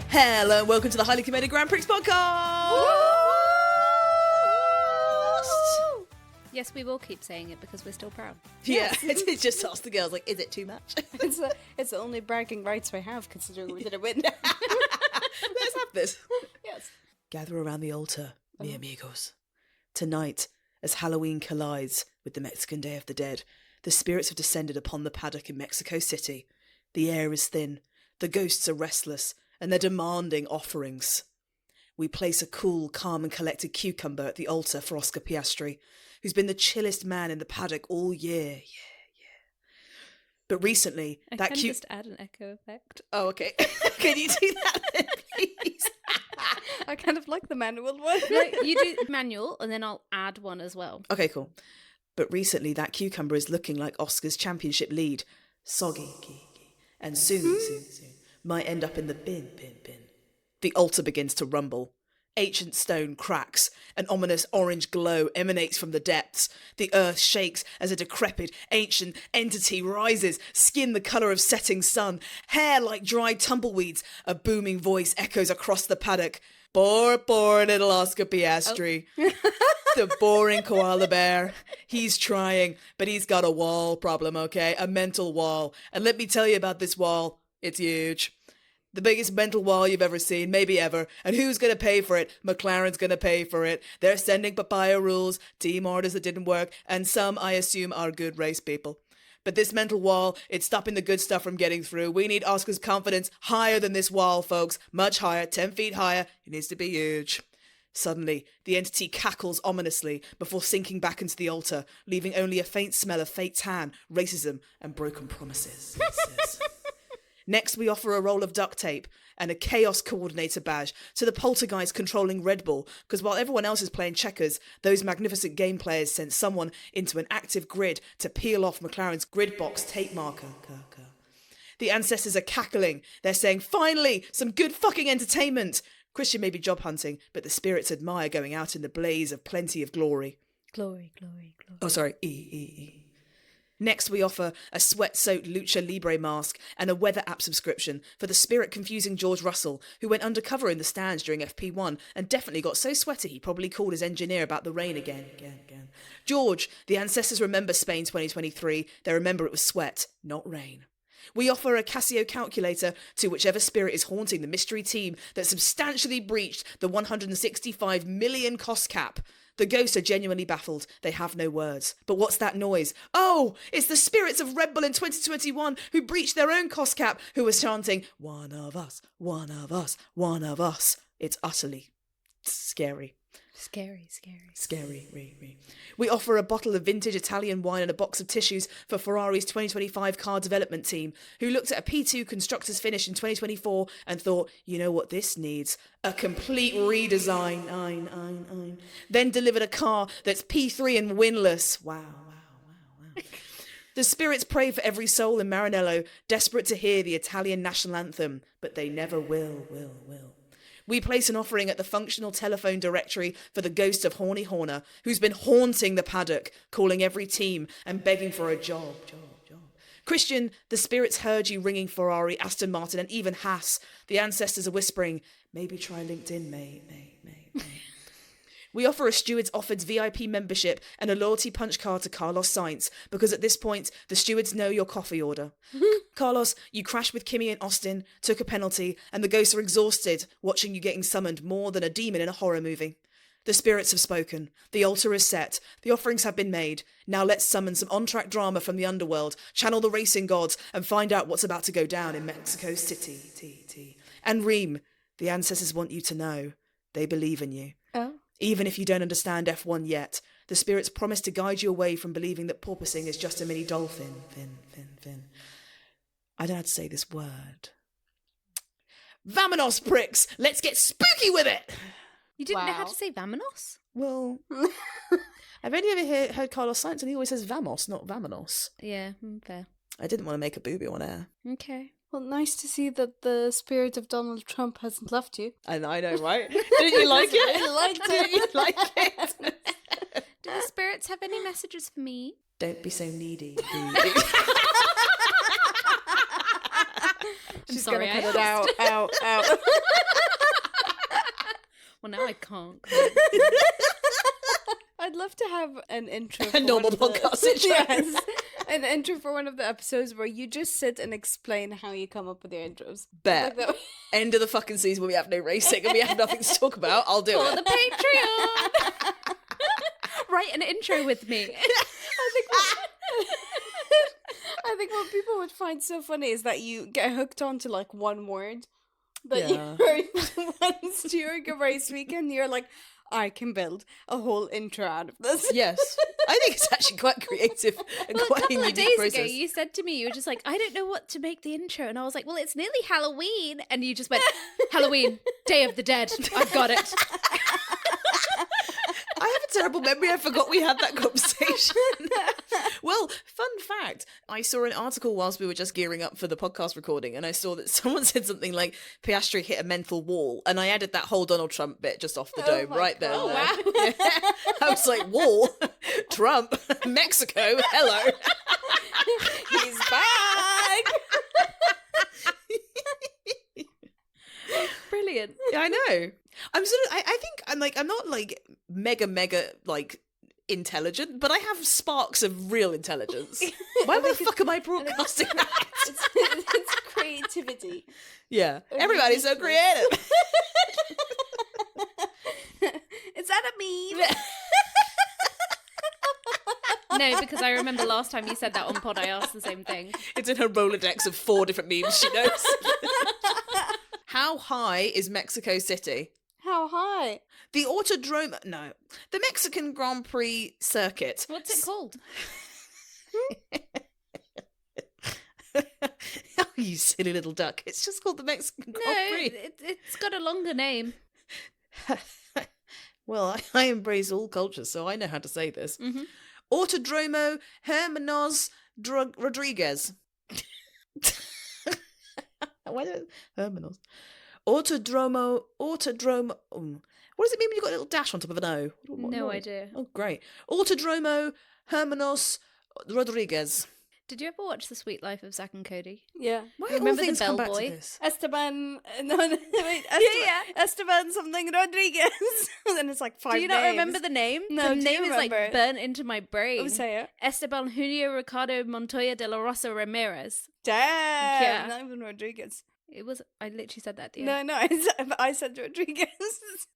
Hello and welcome to the Highly Commended Grand Prix podcast! Woo! Yes, we will keep saying it because we're still proud. Yeah, it's just us, the girls, like, is it too much? It's the only bragging rights we have, considering we didn't win. Let's have this. Yes. Gather around the altar, mi amigos. Tonight, as Halloween collides with the Mexican Day of the Dead, the spirits have descended upon the paddock in Mexico City. The air is thin, the ghosts are restless, and they're demanding offerings. We place a cool, calm and collected cucumber at the altar for Oscar Piastri, who's been the chillest man in the paddock all year. But recently, I can just add an echo effect. Oh, okay. Can you do that then, please? I kind of like the manual one. No, you do manual and then I'll add one as well. Okay, cool. But recently, that cucumber is looking like Oscar's championship lead. Soggy, and soon, might end up in the bin. The altar begins to rumble. Ancient stone cracks. An ominous orange glow emanates from the depths. The earth shakes as a decrepit, ancient entity rises, skin the colour of setting sun, hair like dried tumbleweeds. A booming voice echoes across the paddock. Poor little Oscar Piastri. Oh. The boring koala bear. He's trying, but he's got a wall problem, okay? A mental wall. And let me tell you about this wall. It's huge. The biggest mental wall you've ever seen, maybe ever. And who's going to pay for it? McLaren's going to pay for it. They're sending papaya rules, team orders that didn't work, and some, I assume, are good race people. But this mental wall, it's stopping the good stuff from getting through. We need Oscar's confidence higher than this wall, folks. Much higher, 10 feet higher. It needs to be huge. Suddenly, the entity cackles ominously before sinking back into the altar, leaving only a faint smell of fate tan, racism, and broken promises. Next, we offer a roll of duct tape and a chaos coordinator badge to the poltergeist controlling Red Bull, because while everyone else is playing checkers, those magnificent game players sent someone into an active grid to peel off McLaren's grid box tape marker. The ancestors are cackling. They're saying, finally, some good fucking entertainment. Christian may be job hunting, but the spirits admire going out in the blaze of plenty of glory. Glory. Oh, sorry. E. Next, we offer a sweat-soaked Lucha Libre mask and a weather app subscription for the spirit-confusing George Russell, who went undercover in the stands during FP1 and definitely got so sweaty he probably called his engineer about the rain again. George, the ancestors remember Spain 2023. They remember it was sweat, not rain. We offer a Casio calculator to whichever spirit is haunting the mystery team that substantially breached the 165 million cost cap. The ghosts are genuinely baffled. They have no words. But what's that noise? Oh, it's the spirits of Red Bull in 2021 who breached their own cost cap, who was chanting, one of us, one of us, one of us. It's utterly scary. Scary. We offer a bottle of vintage Italian wine and a box of tissues for Ferrari's 2025 car development team, who looked at a P2 constructors finish in 2024 and thought, you know what this needs? A complete redesign. Then delivered a car that's P3 and winless. Wow. The spirits pray for every soul in Maranello, desperate to hear the Italian national anthem, but they never will. We place an offering at the functional telephone directory for the ghost of Horny Horner, who's been haunting the paddock, calling every team and begging for a job. Christian, the spirits heard you ringing Ferrari, Aston Martin, and even Haas. The ancestors are whispering, maybe try LinkedIn, mate. We offer a Stewards Offered VIP membership and a loyalty punch card to Carlos Sainz, because at this point, the stewards know your coffee order. Carlos, you crashed with Kimi and Austin, took a penalty, and the ghosts are exhausted, watching you getting summoned more than a demon in a horror movie. The spirits have spoken. The altar is set. The offerings have been made. Now let's summon some on-track drama from the underworld, channel the racing gods, and find out what's about to go down in Mexico City. And Reem, the ancestors want you to know they believe in you. Oh. Even if you don't understand F1 yet, the spirits promise to guide you away from believing that porpoising is just a mini dolphin. Fin. I don't know how to say this word. Vamonos, pricks! Let's get spooky with it! You didn't know how to say vamonos? Well, I've only ever heard Carlos Sainz and he always says vamos, not vamonos. Yeah, fair. I didn't want to make a booby on air. Okay. Well, nice to see that the spirit of Donald Trump hasn't left you. I know, right? Didn't you like it? I liked it. Didn't you like it? have any messages for me? Don't be so needy. She's sorry, gonna I cut it out. Well, now I can't. I'd love to have an intro. A normal podcast intro. Yes, an intro for one of the episodes where you just sit and explain how you come up with your intros. Bet. Like that. End of the fucking season when we have no racing and we have nothing to talk about. I'll do For it. the Patreon! Write an intro with me. I think what people would find so funny is that you get hooked onto like one word that Yeah. you heard once during a race weekend. You're like, I can build a whole intro out of this. Yes. I think it's actually quite creative and Well, a quite a couple of unique days process. ago, you said to me, you were just like, I don't know what to make the intro. And I was like, well, it's nearly Halloween. And you just went, Halloween, Day of the Dead. I've got it. I have a terrible memory. I forgot we had that conversation. Well, fun fact. I saw an article whilst we were just gearing up for the podcast recording, and I saw that someone said something like, Piastri hit a mental wall, and I added that whole Donald Trump bit just off the dome my right there. God. Oh, wow. Yeah. I was like, wall? Trump? Mexico? Hello. He's back. Brilliant. Yeah, I know. I'm sort of, I think I'm not like mega like intelligent, but I have sparks of real intelligence. Why the fuck am I broadcasting that? It's creativity. Yeah, everybody's so creative. Is that a meme? No, because I remember last time you said that on pod, I asked the same thing. It's in her Rolodex of 4 different memes she knows. How high is Mexico City? How high? The Autodrome... No. The Mexican Grand Prix circuit. What's it called? Oh, you silly little duck. It's just called the Mexican No, Grand Prix. it's got a longer name. Well, I embrace all cultures, so I know how to say this. Mm-hmm. Autodromo Hermanos Rodriguez. Why do Hermanos? Autodromo. What does it mean when you've got a little dash on top of an O? No idea. Oh, great. Autodromo Hermanos Rodriguez. Did you ever watch The Sweet Life of Zack and Cody? Yeah. Why Remember all the things come back to bellboy? this? Esteban. No, wait. Yeah. Esteban something Rodriguez. And it's like 5 Do you not names. remember the name? No, the do name you is like remember? burnt into my brain. Oh, say it. Esteban Julio Ricardo Montoya de la Rosa Ramirez. Damn. Yeah. Not even Rodriguez. It was. I literally said that at the end. No, I said Rodriguez.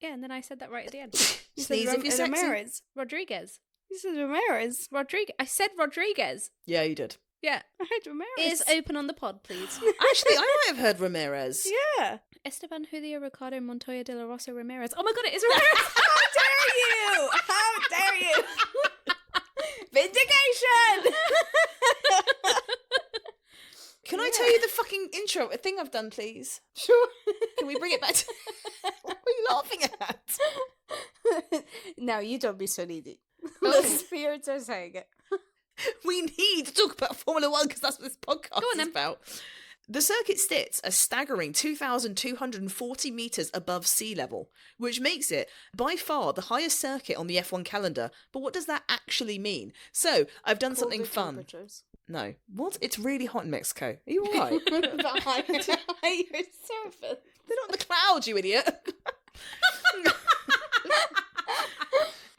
Yeah, and then I said that right at the end. You Sneeze said if you're sexy. Ramirez. Rodriguez. You said Ramirez. Rodriguez. I said Rodriguez. Yeah, you did. Yeah. I heard Ramirez. Ears open on the pod, please. Actually, I might have heard Ramirez. Yeah. Esteban Julio Ricardo Montoya de la Rosa Ramirez. Oh my god, it is Ramirez! How dare you? How dare you? Vindication! Can I tell you the fucking intro thing I've done, please? Sure. Can we bring it back to... What are you laughing at? Now, you don't be so needy. Oh. The spirits are saying it. We need to talk about Formula One because that's what this podcast Go on is then. about. The circuit sits a staggering 2,240 metres above sea level, which makes it by far the highest circuit on the F1 calendar. But what does that actually mean? So, I've done something Colder fun. temperatures. No. What? It's really hot in Mexico. Are you alright? They're The higher your surface. not in the clouds, you idiot.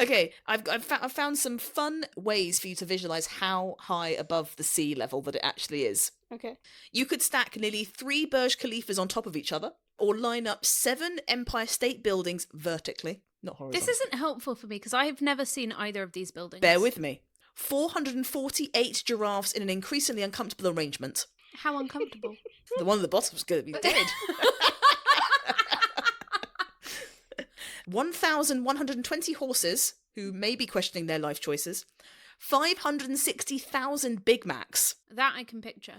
Okay, I've found some fun ways for you to visualise how high above the sea level that it actually is. Okay. You could stack nearly 3 Burj Khalifas on top of each other, or line up 7 Empire State Buildings vertically, not horizontally. This isn't helpful for me because I have never seen either of these buildings. Bear with me. 448 giraffes in an increasingly uncomfortable arrangement. How uncomfortable. The one at the bottom's going to be dead. 1,120 horses, who may be questioning their life choices. 560,000 Big Macs. That I can picture.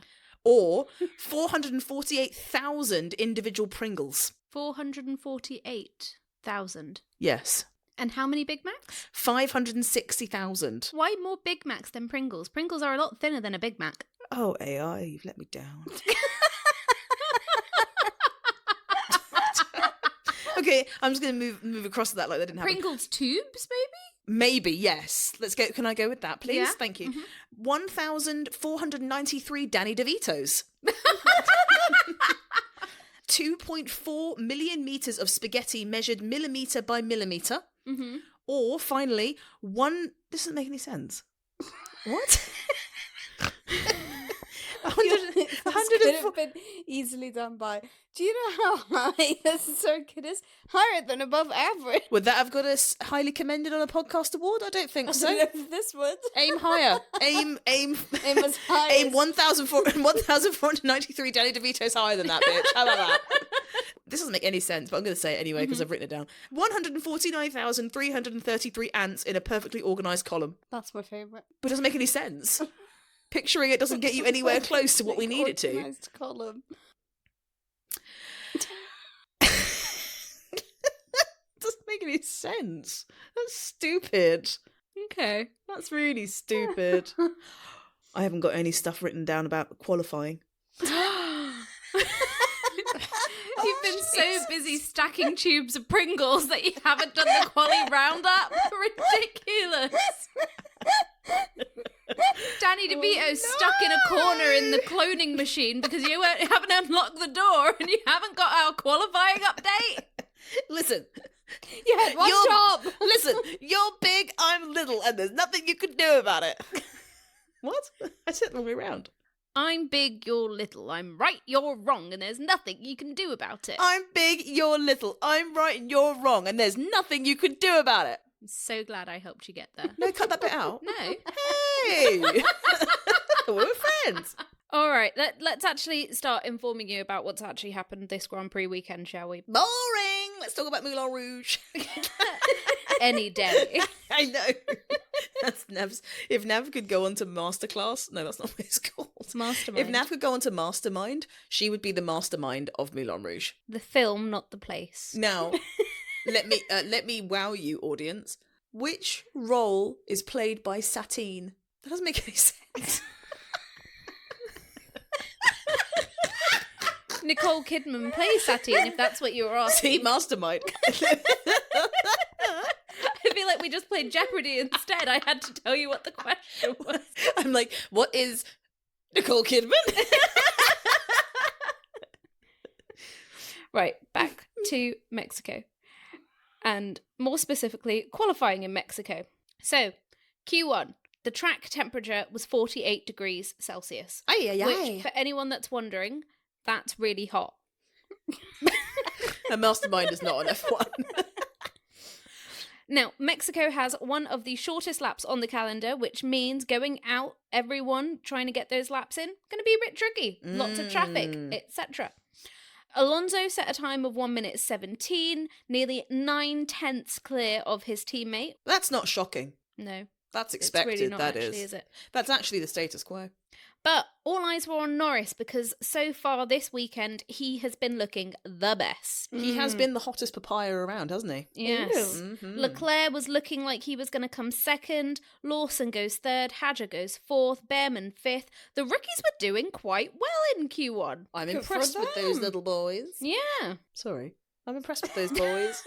Or 448,000 individual Pringles. 448,000. Yes. And how many Big Macs? 560,000. Why more Big Macs than Pringles? Pringles are a lot thinner than a Big Mac. Oh, AI, you've let me down. Okay, I'm just going to move across to that like that didn't happen. Pringles tubes, maybe? Maybe, yes. Let's go. Can I go with that, please? Yeah. Thank you. 1,493 Danny DeVitos. 2.4 million meters of spaghetti measured millimeter by millimeter. Mm-hmm. Or finally, this doesn't make any sense. What? This could have been easily done by. Do you know how high a circuit is? Higher than above average. Would that have got us highly commended on a podcast award? I don't think so. This would. Aim higher. Aim as high Aim as- 1,493 Danny DeVito's higher than that, bitch. How about that? This doesn't make any sense, but I'm going to say it anyway because I've written it down. 149,333 ants in a perfectly organised column. That's my favourite. But it doesn't make any sense. Picturing it doesn't get you anywhere close to what we need it to. Organised column. Doesn't make any sense. That's stupid. Okay. That's really stupid. I haven't got any stuff written down about qualifying. You've been so busy stacking tubes of Pringles that you haven't done the quali roundup. Ridiculous. Danny DeVito's stuck in a corner in the cloning machine because you haven't unlocked the door and you haven't got our qualifying update. Listen. You had one job. Listen, you're big, I'm little, and there's nothing you can do about it. What? I said it the wrong way around. I'm big, you're little. I'm right, you're wrong, and there's nothing you can do about it. I'm big, you're little. I'm right and you're wrong, and there's nothing you can do about it. I'm so glad I helped you get there. No, cut that bit out. No. Hey! We're friends. All right, let's actually start informing you about what's actually happened this Grand Prix weekend, shall we? Boring! Let's talk about Moulin Rouge. Any day. I know. That's Nav's. If Nav could go on to Masterclass, no, that's not what it's called. Mastermind. If Nav could go on to Mastermind, she would be the mastermind of Moulin Rouge. The film, not the place. Now, let me wow you, audience. Which role is played by Satine? That doesn't make any sense. Nicole Kidman plays Satine, if that's what you were asking. See, Mastermind. I feel like we just played Jeopardy instead. I had to tell you what the question was. I'm like, what is Nicole Kidman? Right, back to Mexico. And more specifically, qualifying in Mexico. So, Q1, the track temperature was 48 degrees Celsius. Which, for anyone that's wondering, that's really hot. A Mastermind is not an F1. Now, Mexico has one of the shortest laps on the calendar, which means going out, everyone trying to get those laps in, going to be a bit tricky. Lots of traffic, etc. Alonso set a time of 1 minute 17, nearly 9/10 clear of his teammate. That's not shocking. No. That's It's expected, really not that actually, is. is it? That's actually the status quo. But all eyes were on Norris because so far this weekend he has been looking the best. He has been the hottest papaya around, hasn't he? Yes. Mhm. Leclerc was looking like he was going to come second. Lawson goes third. Hadjar goes fourth. Bearman fifth. The rookies were doing quite well in Q1. I'm Good impressed for with those them. little boys. Yeah. Sorry. I'm impressed with those boys.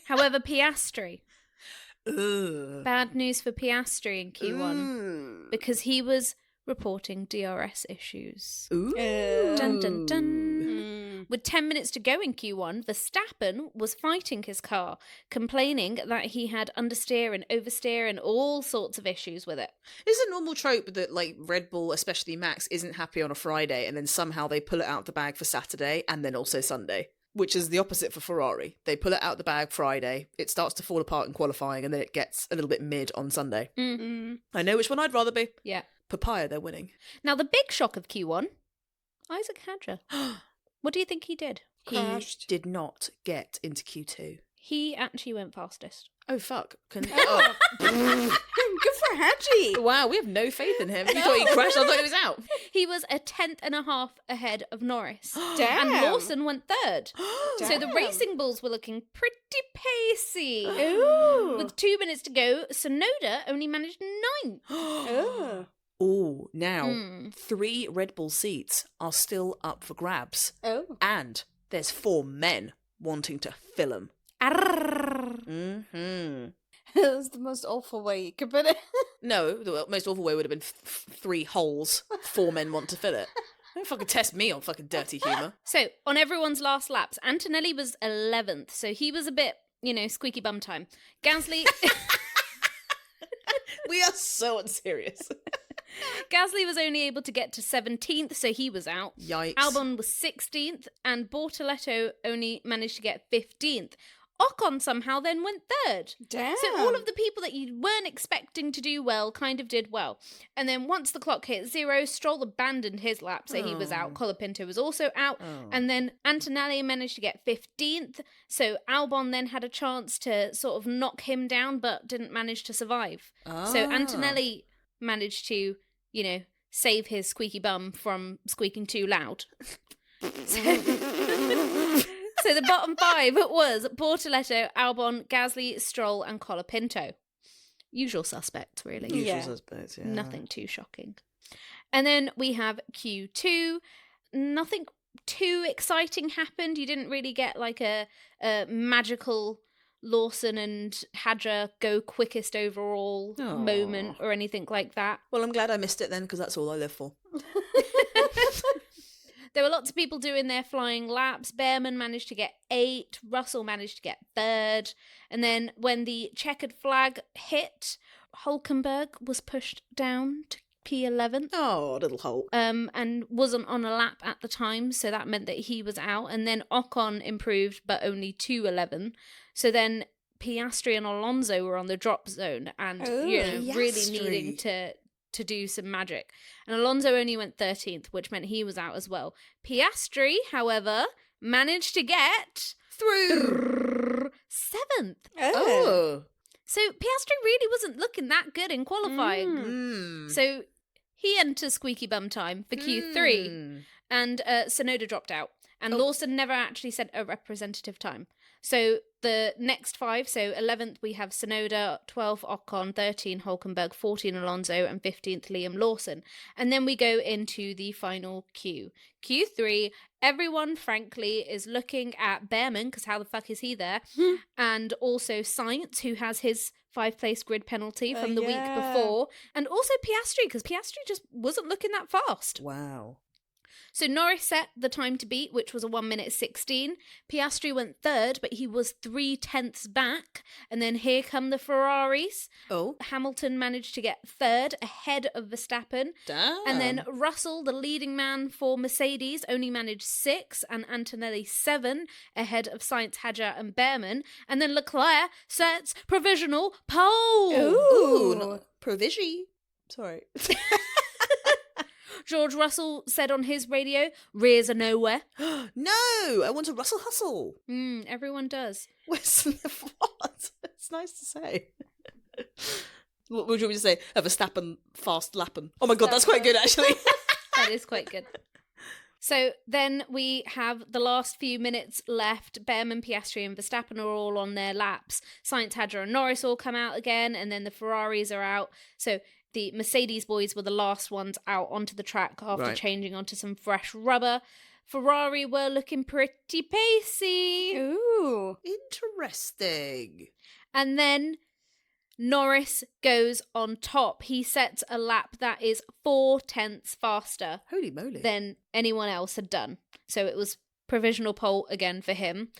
However, Piastri. Ugh. Bad news for Piastri in Q1 Ooh. because he was reporting DRS issues. Ooh. Dun, dun, dun. With 10 minutes to go in Q1, Verstappen was fighting his car, complaining that he had understeer and oversteer and all sorts of issues with it. It's a normal trope that, like, Red Bull, especially Max, isn't happy on a Friday and then somehow they pull it out of the bag for Saturday and then also Sunday, which is the opposite for Ferrari. They pull it out of the bag Friday, it starts to fall apart in qualifying, and then it gets a little bit mid on Sunday. I know which one I'd rather be. Yeah. Papaya, they're winning. Now, the big shock of Q1, Isaac Hadjar. What do you think he did? Crashed. He did not get into Q2. He actually went fastest. Oh, fuck. Good for Hadji. Wow, we have no faith in him. You thought he crashed, I thought he was out. He was a 10.5 ahead of Norris. Damn. And Lawson went third. So the Damn. Racing Bulls were looking pretty pacey. Ooh. With 2 minutes to go, Sonoda only managed 9th. Ooh. Oh, now 3 Red Bull seats are still up for grabs. Oh. And there's 4 men wanting to fill them. Arrrr. Mm-hmm. That was the most awful way you could put it. No, the most awful way would have been 3 holes. 4 men want to fill it. Don't fucking test me on fucking dirty humour. So, on everyone's last laps, Antonelli was 11th, so he was a bit, squeaky bum time. Gasly... We are so unserious. Gasly was only able to get to 17th, so he was out. Yikes. Albon was 16th, and Bortoletto only managed to get 15th. Ocon somehow then went 3rd. Damn. So all of the people that you weren't expecting to do well kind of did well. And then once the clock hit 0, Stroll abandoned his lap, so he was out. Colapinto was also out. And then Antonelli managed to get 15th. So Albon then had a chance to sort of knock him down, but didn't manage to survive. So Antonelli managed to, save his squeaky bum from squeaking too loud. So the bottom 5 was Bortoletto, Albon, Gasly, Stroll, and Colapinto. Usual suspects, really. Usual suspects, yeah. Nothing too shocking. And then we have Q2. Nothing too exciting happened. You didn't really get like a magical Lawson and Hadja go quickest overall moment or anything like that. Well, I'm glad I missed it then, because that's all I live for. There were lots of people doing their flying laps. Bearman managed to get 8. Russell managed to get 3rd. And then when the checkered flag hit, Hülkenberg was pushed down to P11. Oh, little Hulk. And wasn't on a lap at the time, so that meant that he was out. And then Ocon improved, but only to 11. So then Piastri and Alonso were on the drop zone and really needing to do some magic. And Alonso only went 13th, which meant he was out as well. Piastri, however, managed to get through 7th. Oh. So Piastri really wasn't looking that good in qualifying. So he entered squeaky bum time for Q3 and Tsunoda dropped out. And Lawson never actually sent a representative time. So the next 5, so 11th we have Tsunoda, 12th Ocon, 13 Hülkenberg, 14 Alonso, and 15th Liam Lawson. And then we go into the final Q. Q3, everyone, frankly, is looking at Bearman, because how the fuck is he there? And also Sainz, who has his 5-place grid penalty from the week before. And also Piastri, because Piastri just wasn't looking that fast. Wow. So Norris set the time to beat, which was a 1:16. Piastri went 3rd, but he was 3/10 back. And then here come the Ferraris. Hamilton managed to get 3rd ahead of Verstappen. Damn. And then Russell, the leading man for Mercedes, only managed 6, and Antonelli 7 ahead of Sainz, Hadja, and Bearman. And then Leclerc sets provisional pole. Ooh, provision. Sorry. George Russell said on his radio, rears are nowhere. No, I want a Russell hustle. Everyone does. What? It's nice to say. What would you want me to say? A Verstappen fast lappin'. Oh my god, that's quite good actually. That is quite good. So then we have the last few minutes left. Bearman, Piastri and Verstappen are all on their laps. Sainz, Hadja and Norris all come out again, and then the Ferraris are out. So the Mercedes boys were the last ones out onto the track after changing onto some fresh rubber. Ferrari were looking pretty pacey. Ooh. Interesting. And then Norris goes on top. He sets a lap that is 4/10 faster Holy moly. than anyone else had done. So it was provisional pole again for him.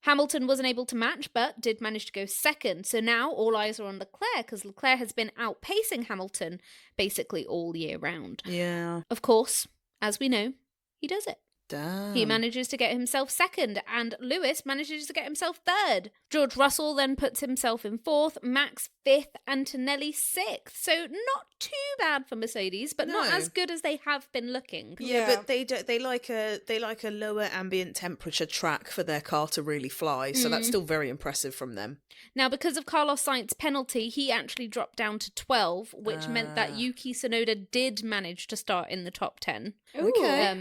Hamilton wasn't able to match, but did manage to go 2nd. So now all eyes are on Leclerc, because Leclerc has been outpacing Hamilton basically all year round. Yeah. Of course, as we know, he does it. Damn. He manages to get himself 2nd, and Lewis manages to get himself 3rd. George Russell then puts himself in 4th, Max 5th, Antonelli 6th. So not too bad for Mercedes, but not as good as they have been looking. Yeah, but they like a lower ambient temperature track for their car to really fly, so that's still very impressive from them. Now, because of Carlos Sainz's penalty, he actually dropped down to 12, which meant that Yuki Tsunoda did manage to start in the top 10. Ooh,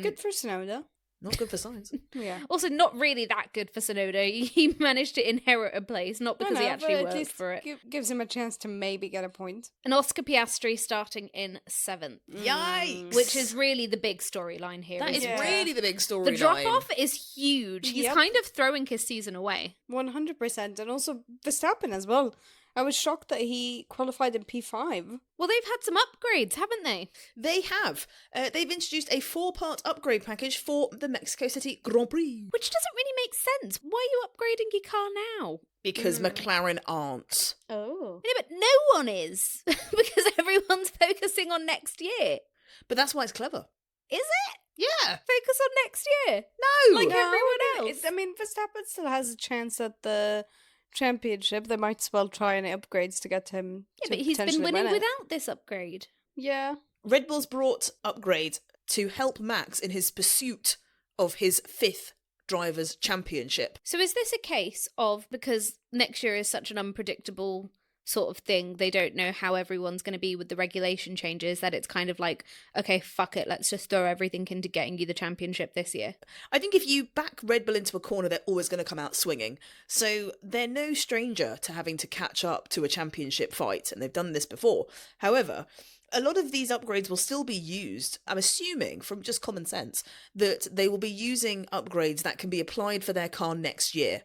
good for Tsunoda. Not good for science. Yeah. Also, not really that good for Tsunoda. He managed to inherit a place, not because he actually but at worked least for it. gives him a chance to maybe get a point. And Oscar Piastri starting in 7th. Yikes! Which is really the big storyline here. That is isn't it? really the big storyline. The drop-off is huge. He's Yep. kind of throwing his season away. 100%. And also Verstappen as well. I was shocked that he qualified in P5. Well, they've had some upgrades, haven't they? They have. They've introduced a 4-part upgrade package for the Mexico City Grand Prix. Which doesn't really make sense. Why are you upgrading your car now? Because McLaren aren't. Oh. Yeah, but no one is. Because everyone's focusing on next year. But that's why it's clever. Is it? Yeah. Focus on next year. No! Like No, everyone else. I mean, Verstappen still has a chance at the championship. They might as well try any upgrades to get him Yeah, to but he's been potentially winning win it. without this upgrade. Yeah. Red Bull's brought upgrades to help Max in his pursuit of his 5th Drivers' Championship. So is this a case of, because next year is such an unpredictable sort of thing, they don't know how everyone's going to be with the regulation changes, that it's kind of like, okay, fuck it, let's just throw everything into getting you the championship this year? I think if you back Red Bull into a corner, they're always going to come out swinging. So they're no stranger to having to catch up to a championship fight, and they've done this before. However, a lot of these upgrades will still be used, I'm assuming, from just common sense, that they will be using upgrades that can be applied for their car next year.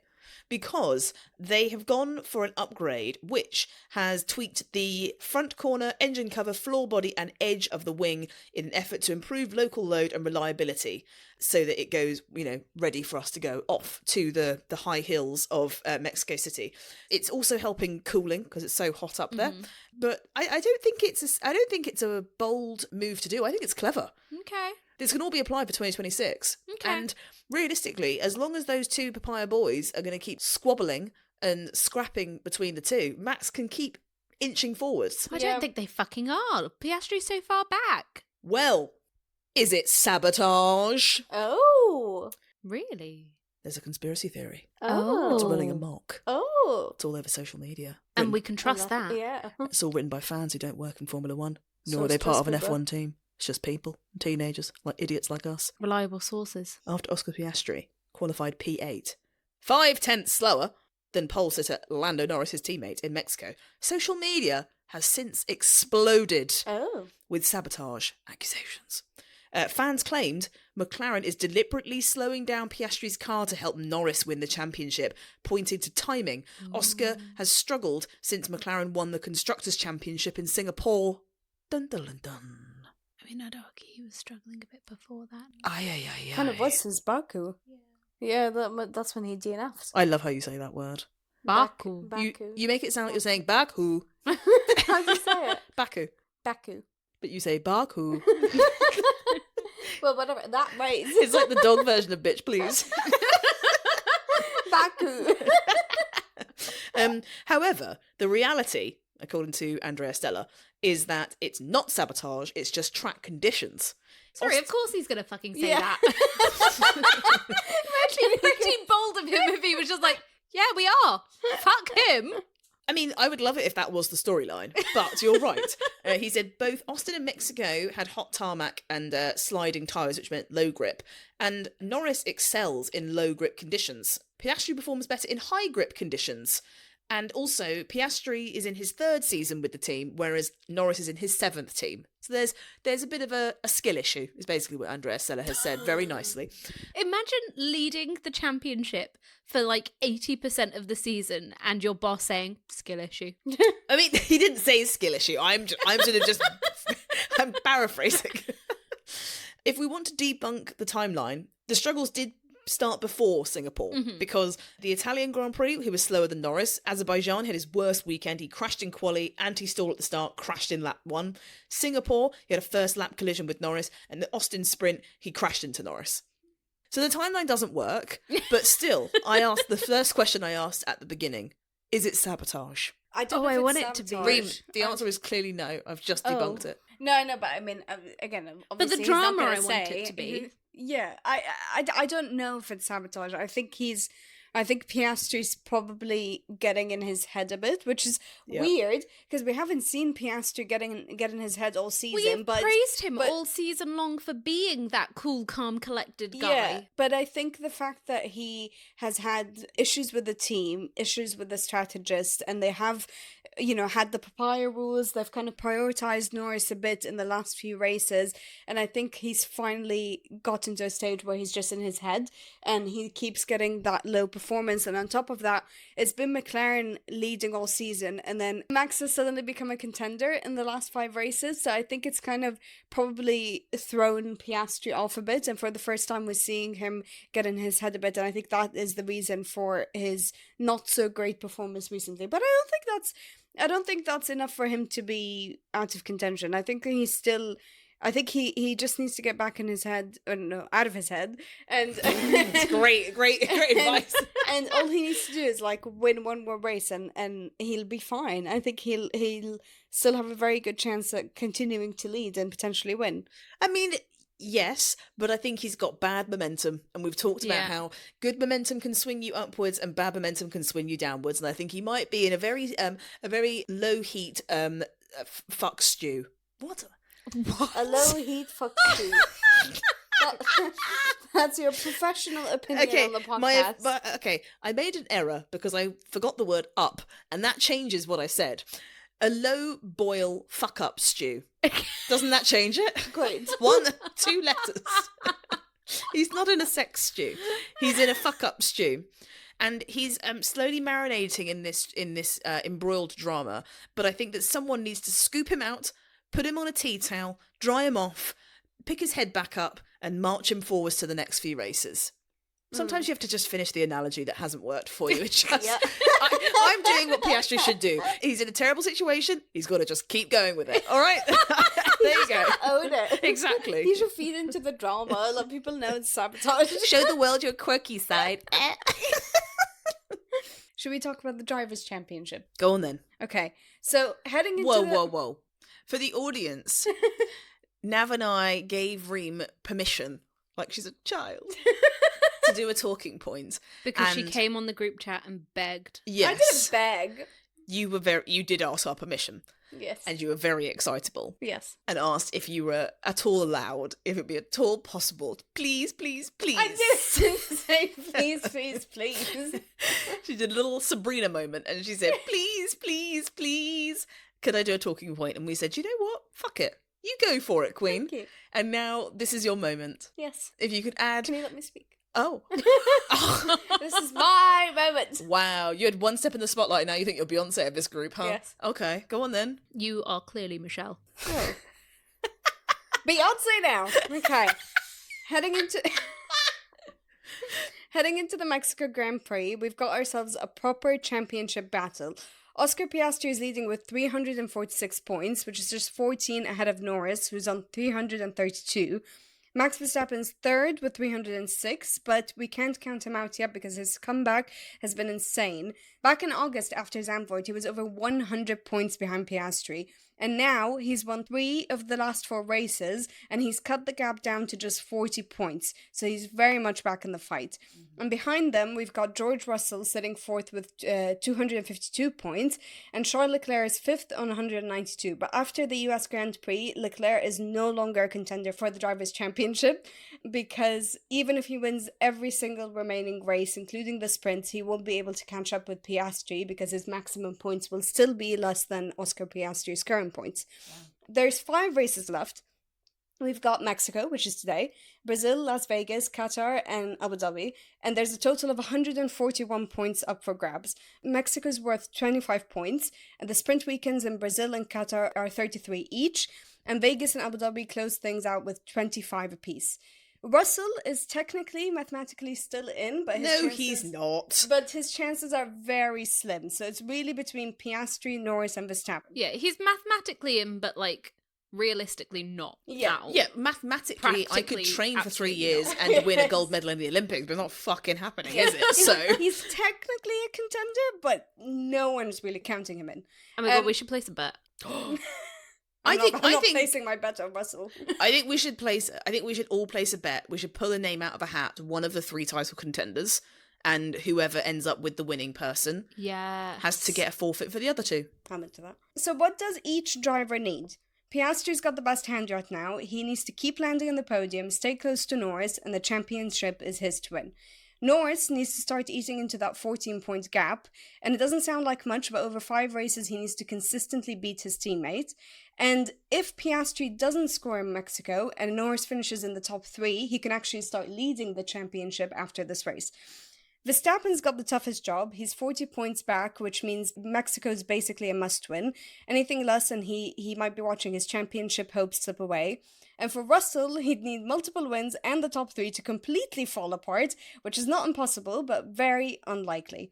Because they have gone for an upgrade which has tweaked the front corner, engine cover, floor body and edge of the wing in an effort to improve local load and reliability so that it goes, ready for us to go off to the high hills of Mexico City. It's also helping cooling because it's so hot up there. But I don't think it's a bold move to do. I think it's clever. Okay. This can all be applied for 2026. Okay. And realistically, as long as those two papaya boys are going to keep squabbling and scrapping between the two, Max can keep inching forwards. I Yeah. don't think they fucking are. Piastri's so far back. Well, is it sabotage? Oh. Really? There's a conspiracy theory. Oh. It's running amok. Oh. It's all over social media. And we can trust that. Yeah. It's all written by fans who don't work in Formula One, nor So are they it's part of an trustable. F1 team. It's just people, teenagers, like idiots like us. Reliable sources. After Oscar Piastri qualified P8, 5/10 slower than pole sitter Lando Norris, his teammate in Mexico, social media has since exploded Oh. with sabotage accusations. Fans claimed McLaren is deliberately slowing down Piastri's car to help Norris win the championship, pointing to timing. Oscar has struggled since McLaren won the Constructors' Championship in Singapore. Dun dun dun dun. I mean, I'd argue he was struggling a bit before that. Aye, aye, aye, aye. Kind of was since Baku. Yeah, that's when he DNF'd. I love how you say that word. Baku. Baku. You make it sound like you're saying Baku. How do you say it? Baku. Baku. But you say Baku. Well, whatever. That right. It's like the dog version of bitch, please. Baku. However, the reality, according to Andrea Stella, is that it's not sabotage, it's just track conditions. Sorry, of course he's going to fucking say Yeah. that. Imagine pretty bold of him if he was just like, yeah, we are. Fuck him. I mean, I would love it if that was the storyline, but you're right. He said both Austin and Mexico had hot tarmac and sliding tyres, which meant low grip, and Norris excels in low grip conditions. Piastri performs better in high grip conditions. And also, Piastri is in his 3rd season with the team, whereas Norris is in his 7th team. So there's a bit of a skill issue, is basically what Andrea Stella has said very nicely. Imagine leading the championship for like 80% of the season and your boss saying, skill issue. I mean, he didn't say skill issue. I'm sort of just, I'm paraphrasing. If we want to debunk the timeline, the struggles did start before Singapore because the Italian Grand Prix, he was slower than Norris. Azerbaijan had his worst weekend. He crashed in quali, anti-stall at the start, crashed in lap 1. Singapore, he had a first lap collision with Norris, and the Austin sprint, he crashed into Norris. So the timeline doesn't work, but still, the first question I asked at the beginning, is it sabotage? I don't Oh, know if I it's want it to be. sabotage. Reem, the answer is clearly no. I've just debunked it. No, but I mean, again, obviously the he's not drama gonna I want say. it to be. Yeah, I don't know if it's sabotage. I think he's I think Piastri's probably getting in his head a bit, which is weird because we haven't seen Piastri get in his head all season. We've praised him all season long for being that cool, calm, collected guy. Yeah, but I think the fact that he has had issues with the team, issues with the strategist, and they have, had the papaya rules, they've kind of prioritized Norris a bit in the last few races, and I think he's finally gotten to a stage where he's just in his head, and he keeps getting that low performance, and on top of that, it's been McLaren leading all season, and then Max has suddenly become a contender in the last 5 races, so I think it's kind of probably thrown Piastri off a bit, and for the first time we're seeing him get in his head a bit, and I think that is the reason for his not so great performance recently. But I don't think that's enough for him to be out of contention. I think he just needs to get back in his head, or no, out of his head, and it's great advice. And all he needs to do is like win one more race, and he'll be fine. I think he'll still have a very good chance at continuing to lead and potentially win. I mean, yes, but I think he's got bad momentum, and we've talked about how good momentum can swing you upwards and bad momentum can swing you downwards, and I think he might be in a very low heat fuck stew. What? A low heat fuck stew. That's your professional opinion on the podcast. I made an error because I forgot the word up, and that changes what I said. A low boil fuck up stew. Doesn't that change it? Great. 2 letters. He's not in a sex stew. He's in a fuck up stew. And he's slowly marinating in this embroiled drama. But I think that someone needs to scoop him out, put him on a tea towel, dry him off, pick his head back up, and march him forwards to the next few races. Sometimes you have to just finish the analogy that hasn't worked for you. It's just, I'm doing what Piastri should do. He's in a terrible situation. He's got to just keep going with it. All right? There you go. Own it. Exactly. You should feed into the drama. Let people know it's sabotage. Show the world your quirky side. Should we talk about the Drivers' Championship? Go on then. Okay. So heading into Whoa. For the audience, Nav and I gave Reem permission, like she's a child, to do a talking point. Because she came on the group chat and begged. Yes. I didn't beg. You did ask our permission. Yes. And you were very excitable. Yes. And asked if you were at all allowed, if it'd be at all possible. Please. I didn't say please. She did a little Sabrina moment and she said, please. Could I do a talking point? And we said, you know what? Fuck it. You go for it, Queen. Thank you. And now this is your moment. Yes. If you could add... Can you let me speak? Oh. This is my moment. Wow. You had one step in the spotlight, now you think you're Beyonce of this group, huh? Yes. Okay, go on then. You are clearly Michelle. Oh. Beyonce now. Okay. Heading into the Mexico Grand Prix, we've got ourselves a proper championship battle. Oscar Piastri is leading with 346 points, which is just 14 ahead of Norris, who's on 332. Max Verstappen's third with 306, but we can't count him out yet because his comeback has been insane. Back in August after Zandvoort, he was over 100 points behind Piastri, and now he's won 3 of the last 4 races, and he's cut the gap down to just 40 points, so he's very much back in the fight. And behind them, we've got George Russell sitting 4th with 252 points, and Charles Leclerc is 5th on 192. But after the US Grand Prix, Leclerc is no longer a contender for the Drivers' Championship, because even if he wins every single remaining race, including the sprint, he won't be able to catch up with Piastri, because his maximum points will still be less than Oscar Piastri's current points. Wow. There's 5 races left. We've got Mexico, which is today, Brazil, Las Vegas, Qatar, and Abu Dhabi, and there's a total of 141 points up for grabs. Mexico's worth 25 points, and the sprint weekends in Brazil and Qatar are 33 each, and Vegas and Abu Dhabi close things out with 25 apiece. Russell is technically, mathematically still in, but he's not. But his chances are very slim, so it's really between Piastri, Norris, and Verstappen. Yeah, he's mathematically in, but realistically not. Yeah, mathematically, I could train for 3 years and win a gold medal in the Olympics, but it's not fucking happening, is it? So he's technically a contender, but no one's really counting him in. Oh my god, we should place a bet. I'm not placing my bet on Russell. I think we should all place a bet. We should pull a name out of a hat, one of the 3 title contenders, and whoever ends up with the winning person has to get a forfeit for the other two. I'm into that. So what does each driver need? Piastri's got the best hand right now. He needs to keep landing on the podium, stay close to Norris, and the championship is his to win. Norris needs to start eating into that 14-point gap, and it doesn't sound like much, but over 5 races he needs to consistently beat his teammate. And if Piastri doesn't score in Mexico and Norris finishes in the top 3, he can actually start leading the championship after this race. Verstappen's got the toughest job. He's 40 points back, which means Mexico's basically a must-win. Anything less and he might be watching his championship hopes slip away. And for Russell, he'd need multiple wins and the top 3 to completely fall apart, which is not impossible, but very unlikely.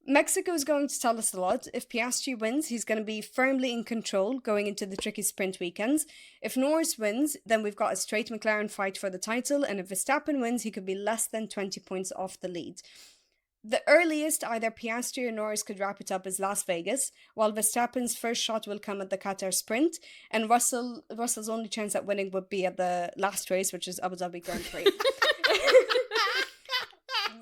Mexico is going to tell us a lot. If Piastri wins, he's going to be firmly in control going into the tricky sprint weekends. If Norris wins, then we've got a straight McLaren fight for the title, and if Verstappen wins, he could be less than 20 points off the lead. The earliest either Piastri or Norris could wrap it up is Las Vegas, while Verstappen's first shot will come at the Qatar sprint, and Russell's only chance at winning would be at the last race, which is Abu Dhabi Grand Prix.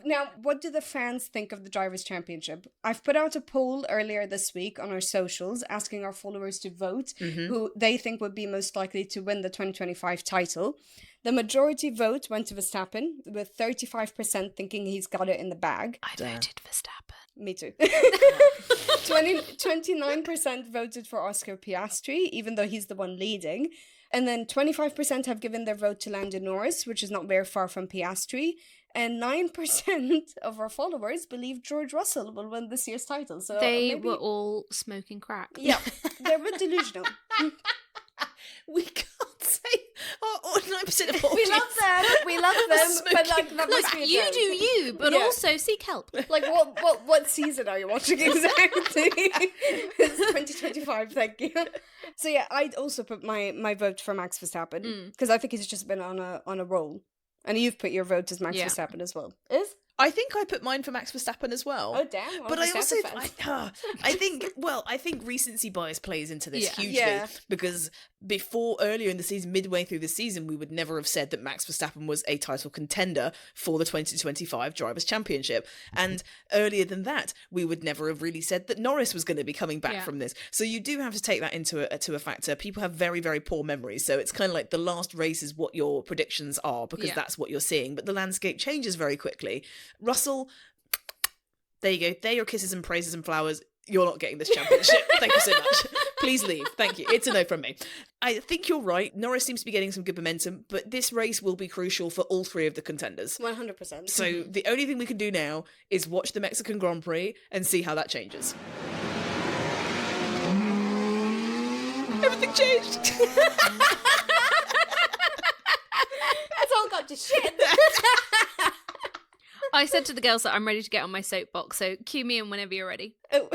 Now, what do the fans think of the Drivers' Championship? I've put out a poll earlier this week on our socials asking our followers to vote who they think would be most likely to win the 2025 title. The majority vote went to Verstappen, with 35% thinking he's got it in the bag. I voted Verstappen. Me too. 29% voted for Oscar Piastri, even though he's the one leading. And then 25% have given their vote to Lando Norris, which is not very far from Piastri. And 9% of our followers believe George Russell will win this year's title. So they were all smoking crack. Yeah, they were delusional. We can't say 9% of all We love them, but like that must be a You joke. do you, but also seek help. Like what season are you watching exactly? It's 2025, thank you. So yeah, I'd also put my vote for Max Verstappen because I think he's just been on a roll. And you've put your vote as Max Verstappen as well. I think I put mine for Max Verstappen as well. Oh damn! But I also, I think recency bias plays into this hugely because earlier in the season, midway through the season, we would never have said that Max Verstappen was a title contender for the 2025 Drivers' Championship. And earlier than that, we would never have really said that Norris was going to be coming back from this. So you do have to take that into a factor. People have very, very poor memories. So it's kind of like the last race is what your predictions are because that's what you're seeing. But the landscape changes very quickly. Russell, there you go. They're your kisses and praises and flowers. You're not getting this championship. Thank you so much. Please leave. Thank you. It's a no from me. I think you're right. Norris seems to be getting some good momentum, but this race will be crucial for all 3 of the contenders. 100%. So the only thing we can do now is watch the Mexican Grand Prix and see how that changes. Everything changed. It's all got to shit. I said to the girls that I'm ready to get on my soapbox, so cue me in whenever you're ready. Oh.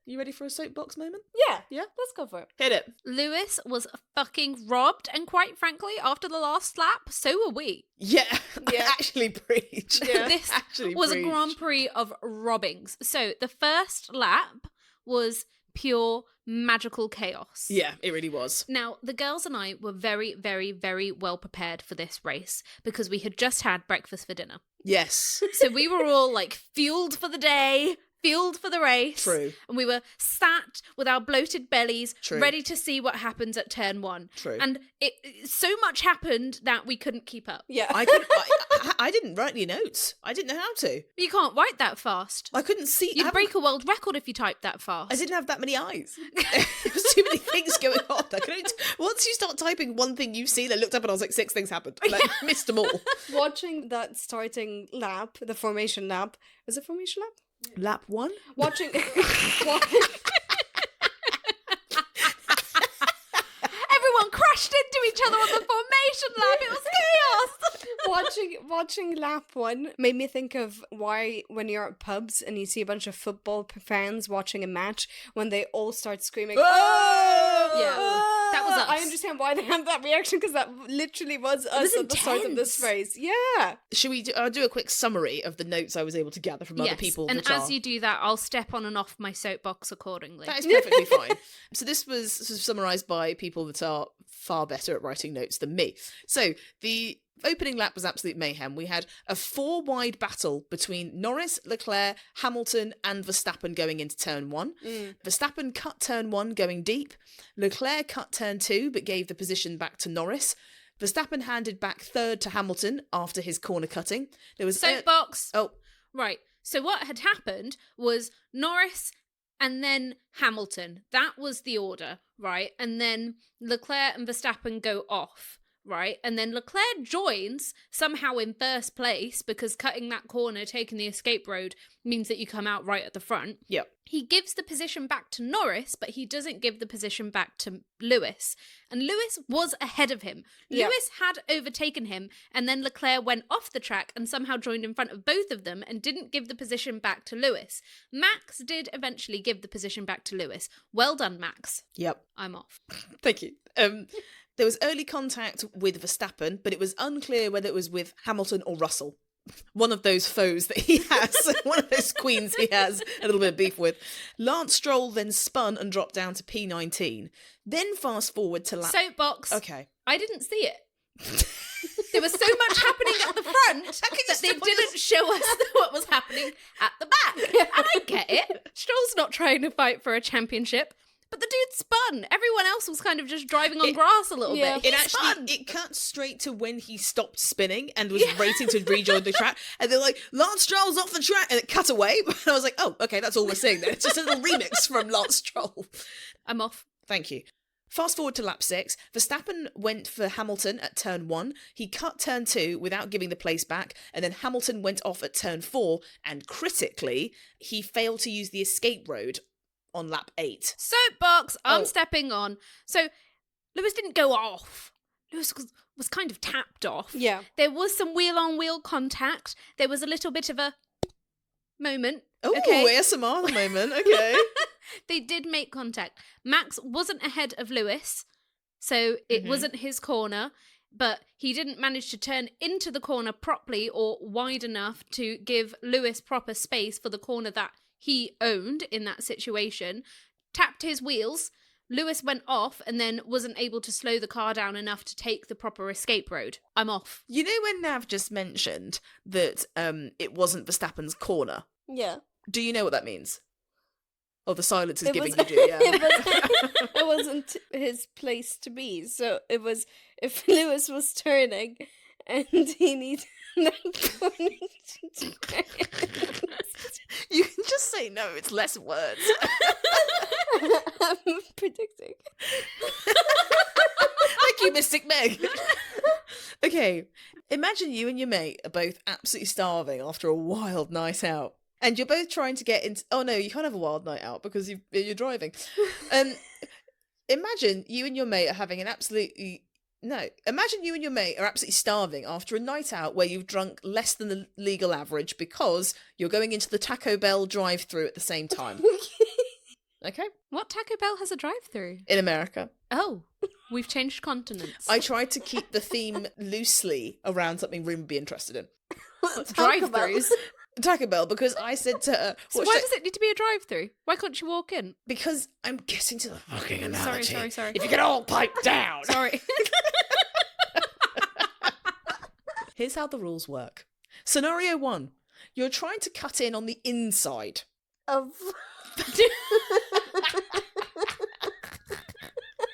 You ready for a soapbox moment? Yeah, let's go for it. Hit it. Lewis was fucking robbed, and quite frankly, after the last lap, so were we. Yeah. Actually preach. Yeah. This Actually was preach. a Grand Prix of robbings. So the first lap was pure magical chaos. Yeah, it really was. Now, the girls and I were very, very, very well prepared for this race because we had just had breakfast for dinner. Yes. So we were all like fueled for the day, fueled for the race. True. And we were sat with our bloated bellies, True. ready to see what happens at turn 1. True. And so much happened that we couldn't keep up. Yeah. I didn't write any notes. I didn't know how to. You can't write that fast. I couldn't see. You'd break a world record if you typed that fast. I didn't have that many eyes. There was too many things going on. Once you start typing one thing you've seen, I looked up and I was like, 6 things happened. Like, missed them all. Watching that starting lap, the formation lap. Was it formation lap? Lap 1? Watching Everyone crashed into each other on the formation lap. It was chaos. Watching lap 1 made me think of why when you're at pubs and you see a bunch of football fans watching a match, when they all start screaming, "Oh!" Yeah, that was us. I understand why they have that reaction because that literally was us at the start of this race. Yeah. Should we do a quick summary of the notes I was able to gather from other people? And as you do that, I'll step on and off my soapbox accordingly. That is perfectly fine. So this was sort of summarised by people that are far better at writing notes than me. So the Opening lap was absolute mayhem. We had a 4-wide battle between Norris, Leclerc, Hamilton and Verstappen going into turn 1. Verstappen cut turn 1 going deep. Leclerc cut turn 2 but gave the position back to Norris. Verstappen handed back third to Hamilton after his corner cutting. There was soapbox. Right. So what had happened was Norris and then Hamilton. That was the order, right? And then Leclerc and Verstappen go off. Right, and then Leclerc joins somehow in first place because cutting that corner, taking the escape road, means that you come out right at the front. Yep. He gives the position back to Norris, but he doesn't give the position back to Lewis. And Lewis was ahead of him. Yep. Lewis had overtaken him, and then Leclerc went off the track and somehow joined in front of both of them and didn't give the position back to Lewis. Max did eventually give the position back to Lewis. Well done, Max. Yep. I'm off. Thank you. There was early contact with Verstappen, but it was unclear whether it was with Hamilton or Russell. One of those foes that he has, one of those queens he has a little bit of beef with. Lance Stroll then spun and dropped down to P19. Then fast forward to lap... Soapbox. Okay. I didn't see it. There was so much happening at the front that they didn't show us what was happening at the back. And I get it. Stroll's not trying to fight for a championship. But the dude spun. Everyone else was kind of just driving on grass a little bit. It cut straight to when he stopped spinning and was racing to rejoin the track. And they're like, Lance Stroll's off the track. And it cut away. And I was like, oh, okay, that's all we're seeing there. It's just a little remix from Lance Stroll. I'm off. Thank you. Fast forward to lap 6. Verstappen went for Hamilton at turn 1. He cut turn 2 without giving the place back. And then Hamilton went off at turn 4. And critically, he failed to use the escape road on lap 8. Soapbox, I'm stepping on. So Lewis didn't go off. Lewis was kind of tapped off. Yeah. There was some wheel-on-wheel contact. There was a little bit of a moment. Oh, okay. ASMR moment. Okay. They did make contact. Max wasn't ahead of Lewis, so it wasn't his corner, but he didn't manage to turn into the corner properly or wide enough to give Lewis proper space for the corner that he owned in that situation, tapped his wheels. Lewis went off and then wasn't able to slow the car down enough to take the proper escape road. I'm off. You know when Nav just mentioned that it wasn't Verstappen's corner? Yeah. Do you know what that means? Oh, the silence is It giving was- you, yeah. It wasn't his place to be. So it was if Lewis was turning and he needed that corner to turn. You can just say no, it's less words. I'm predicting. Thank you, Mystic Meg. Okay, imagine you and your mate are both absolutely starving after a wild night out. And you're both trying to get into... Oh, no, you can't have a wild night out because you're driving. Imagine you and your mate are having an absolutely... No, imagine you and your mate are absolutely starving after a night out where you've drunk less than the legal average because you're going into the Taco Bell drive-thru at the same time. Okay? What Taco Bell has a drive-thru? In America. Oh, we've changed continents. I tried to keep the theme loosely around something Room would be interested in. Drive-thrus. Taco Bell, because I said to her... So why does it need to be a drive-thru? Why can't you walk in? Because I'm getting to the fucking analogy. Sorry. If you can all pipe down. Sorry. Here's how the rules work. Scenario 1. You're trying to cut in on the inside. Of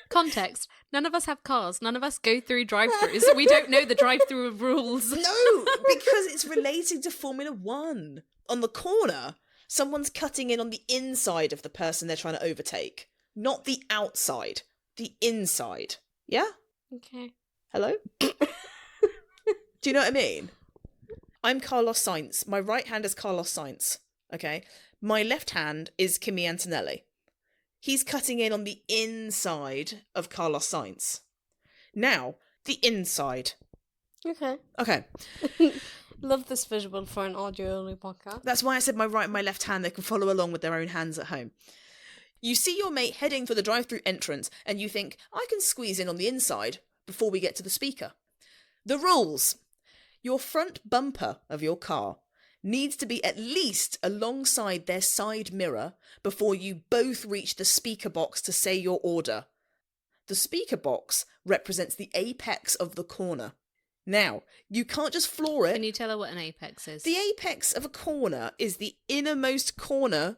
Context. None of us have cars. None of us go through drive-thrus. We don't know the drive-thru rules. No, because it's relating to Formula 1. On the corner, someone's cutting in on the inside of the person they're trying to overtake. Not the outside. The inside. Yeah? Okay. Hello? Do you know what I mean? I'm Carlos Sainz. My right hand is Carlos Sainz. Okay? My left hand is Kimi Antonelli. He's cutting in on the inside of Carlos Sainz. Now, the inside. Okay. Okay. Love this visual for an audio-only podcast. That's why I said my right and my left hand, they can follow along with their own hands at home. You see your mate heading for the drive-thru entrance and you think, I can squeeze in on the inside before we get to the speaker. The rules. Your front bumper of your car needs to be at least alongside their side mirror before you both reach the speaker box to say your order. The speaker box represents the apex of the corner. Now, you can't just floor it. Can you tell her what an apex is? The apex of a corner is the innermost corner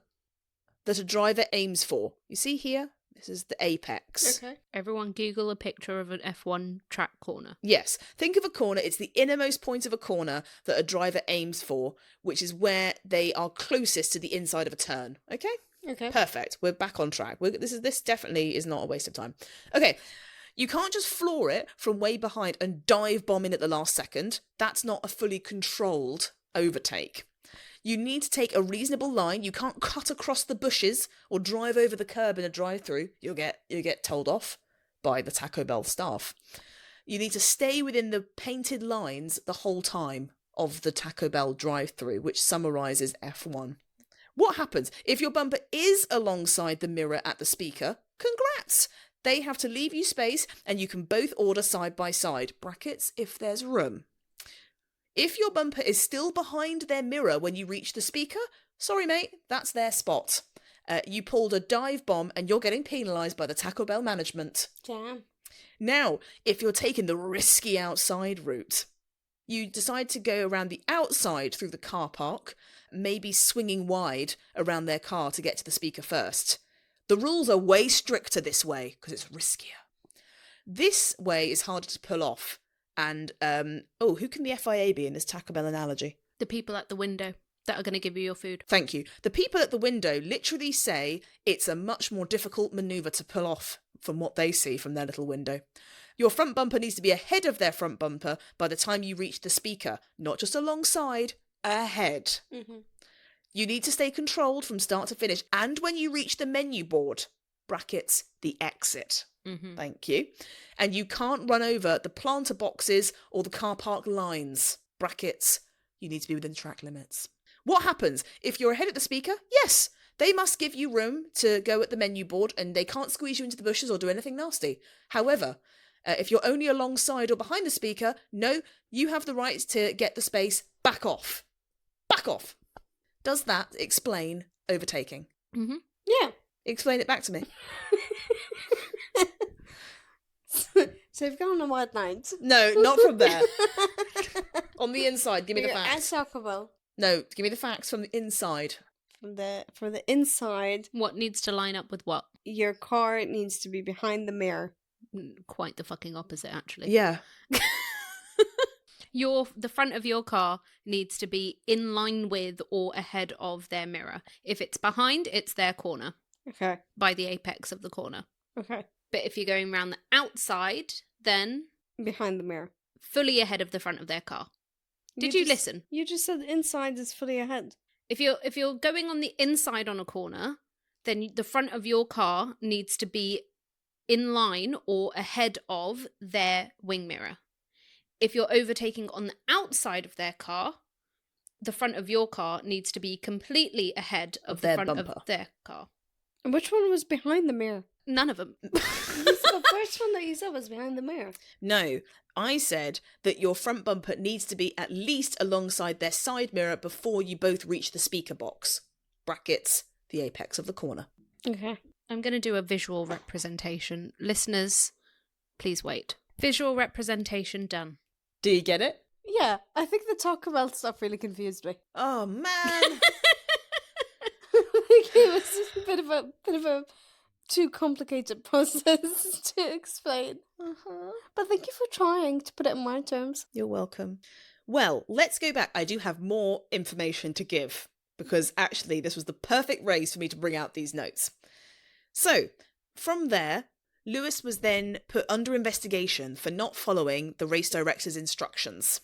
that a driver aims for. You see here? This is the apex. Okay. Everyone Google a picture of an F1 track corner. Yes. Think of a corner. It's the innermost point of a corner that a driver aims for, which is where they are closest to the inside of a turn. Okay? Okay. Perfect. We're back on track. This definitely is not a waste of time. Okay. You can't just floor it from way behind and dive bomb in at the last second. That's not a fully controlled overtake. You need to take a reasonable line. You can't cut across the bushes or drive over the curb in a drive-through. You'll get told off by the Taco Bell staff. You need to stay within the painted lines the whole time of the Taco Bell drive-through, which summarises F1. What happens if your bumper is alongside the mirror at the speaker? Congrats! They have to leave you space and you can both order side by side. Brackets, if there's room. If your bumper is still behind their mirror when you reach the speaker, sorry mate, that's their spot. You pulled a dive bomb and you're getting penalised by the Taco Bell management. Damn. Now, if you're taking the risky outside route, you decide to go around the outside through the car park, maybe swinging wide around their car to get to the speaker first. The rules are way stricter this way because it's riskier. This way is harder to pull off. And, who can the FIA be in this Taco Bell analogy? The people at the window that are going to give you your food. Thank you. The people at the window literally say it's a much more difficult manoeuvre to pull off from what they see from their little window. Your front bumper needs to be ahead of their front bumper by the time you reach the speaker, not just alongside, ahead. Mm-hmm. You need to stay controlled from start to finish, and when you reach the menu board, brackets, the exit. Mm-hmm. Thank you. And you can't run over the planter boxes or the car park lines, brackets, you need to be within track limits. What happens if you're ahead of the speaker? Yes, they must give you room to go at the menu board and they can't squeeze you into the bushes or do anything nasty. However, if you're only alongside or behind the speaker, no, you have the right to get the space back off. Back off. Does that explain overtaking? Mm-hmm. Yeah. Explain it back to me. So you've gone on a white night. No, not from there. On the inside, give me the You're at facts. Taco Bell. No, give me the facts from the inside. From the inside, What needs to line up with what? your car needs to be behind the mirror. Quite the fucking opposite, actually. Yeah. The front of your car needs to be in line with or ahead of their mirror. If it's behind, it's their corner, Okay. by the apex of the corner. Okay. But if you're going around the outside, then Behind the mirror. fully ahead of the front of their car. Did you listen? You just said inside is fully ahead. If you're going on the inside on a corner, then the front of your car needs to be in line or ahead of their wing mirror. If you're overtaking on the outside of their car, the front of your car needs to be completely ahead of the their front bumper. of their car. And which one was behind the mirror? None of them. The first one that you said was behind the mirror. No, I said that your front bumper needs to be at least alongside their side mirror before you both reach the speaker box. Brackets, the apex of the corner. Okay. I'm going to do a visual representation. Listeners, please wait. Visual representation done. Do you get it? Yeah, I think the Taco Bell stuff really confused me. Oh, man. It was just a bit of a too complicated process to explain. But thank you for trying to put it in my terms. You're welcome. Well, let's go back. I do have more information to give because actually this was the perfect race for me to bring out these notes. So, from there, Lewis was then put under investigation for not following the race director's instructions.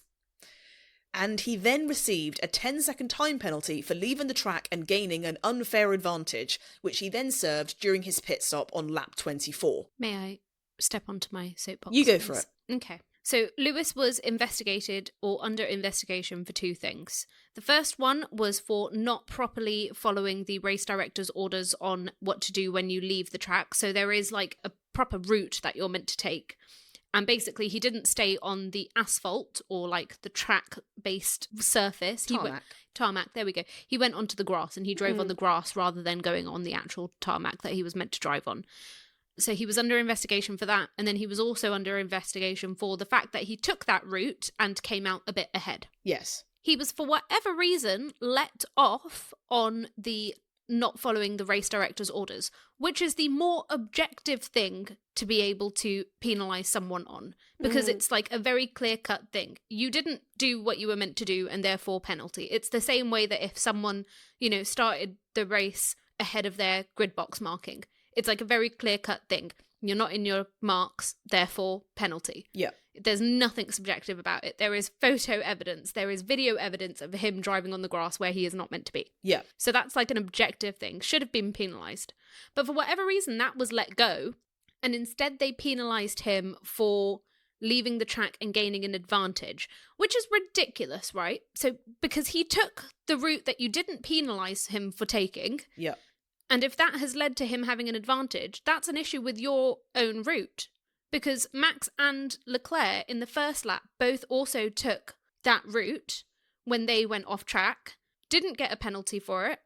And he then received a 10-second time penalty for leaving the track and gaining an unfair advantage, which he then served during his pit stop on lap 24. May I step onto my soapbox? You go please? for it. Okay. So Lewis was investigated or under investigation for two things. The first one was for not properly following the race director's orders on what to do when you leave the track. So there is like a proper route that you're meant to take. And basically he didn't stay on the asphalt or like the track-based surface. Tarmac, there we go. He went onto the grass and he drove on the grass rather than going on the actual tarmac that he was meant to drive on. So he was under investigation for that. And then he was also under investigation for the fact that he took that route and came out a bit ahead. Yes. He was, for whatever reason, let off on the not following the race director's orders, which is the more objective thing to be able to penalise someone on, because it's like a very clear-cut thing. You didn't do what you were meant to do, and therefore penalty. It's the same way that if someone, started the race ahead of their grid box marking, it's like a very clear-cut thing. You're not in your marks, therefore penalty. Yeah. There's nothing subjective about it. There is photo evidence. There is video evidence of him driving on the grass where he is not meant to be. Yeah. So that's like an objective thing. Should have been penalised. But for whatever reason, that was let go. And instead they penalised him for leaving the track and gaining an advantage, which is ridiculous, right? So because he took the route that you didn't penalise him for taking. Yeah. And if that has led to him having an advantage, that's an issue with your own route. Because Max and Leclerc in the first lap both also took that route when they went off track, didn't get a penalty for it,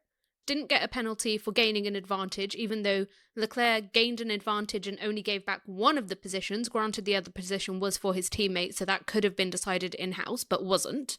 didn't get a penalty for gaining an advantage, even though Leclerc gained an advantage and only gave back one of the positions. Granted, the other position was for his teammate, so that could have been decided in-house, but wasn't.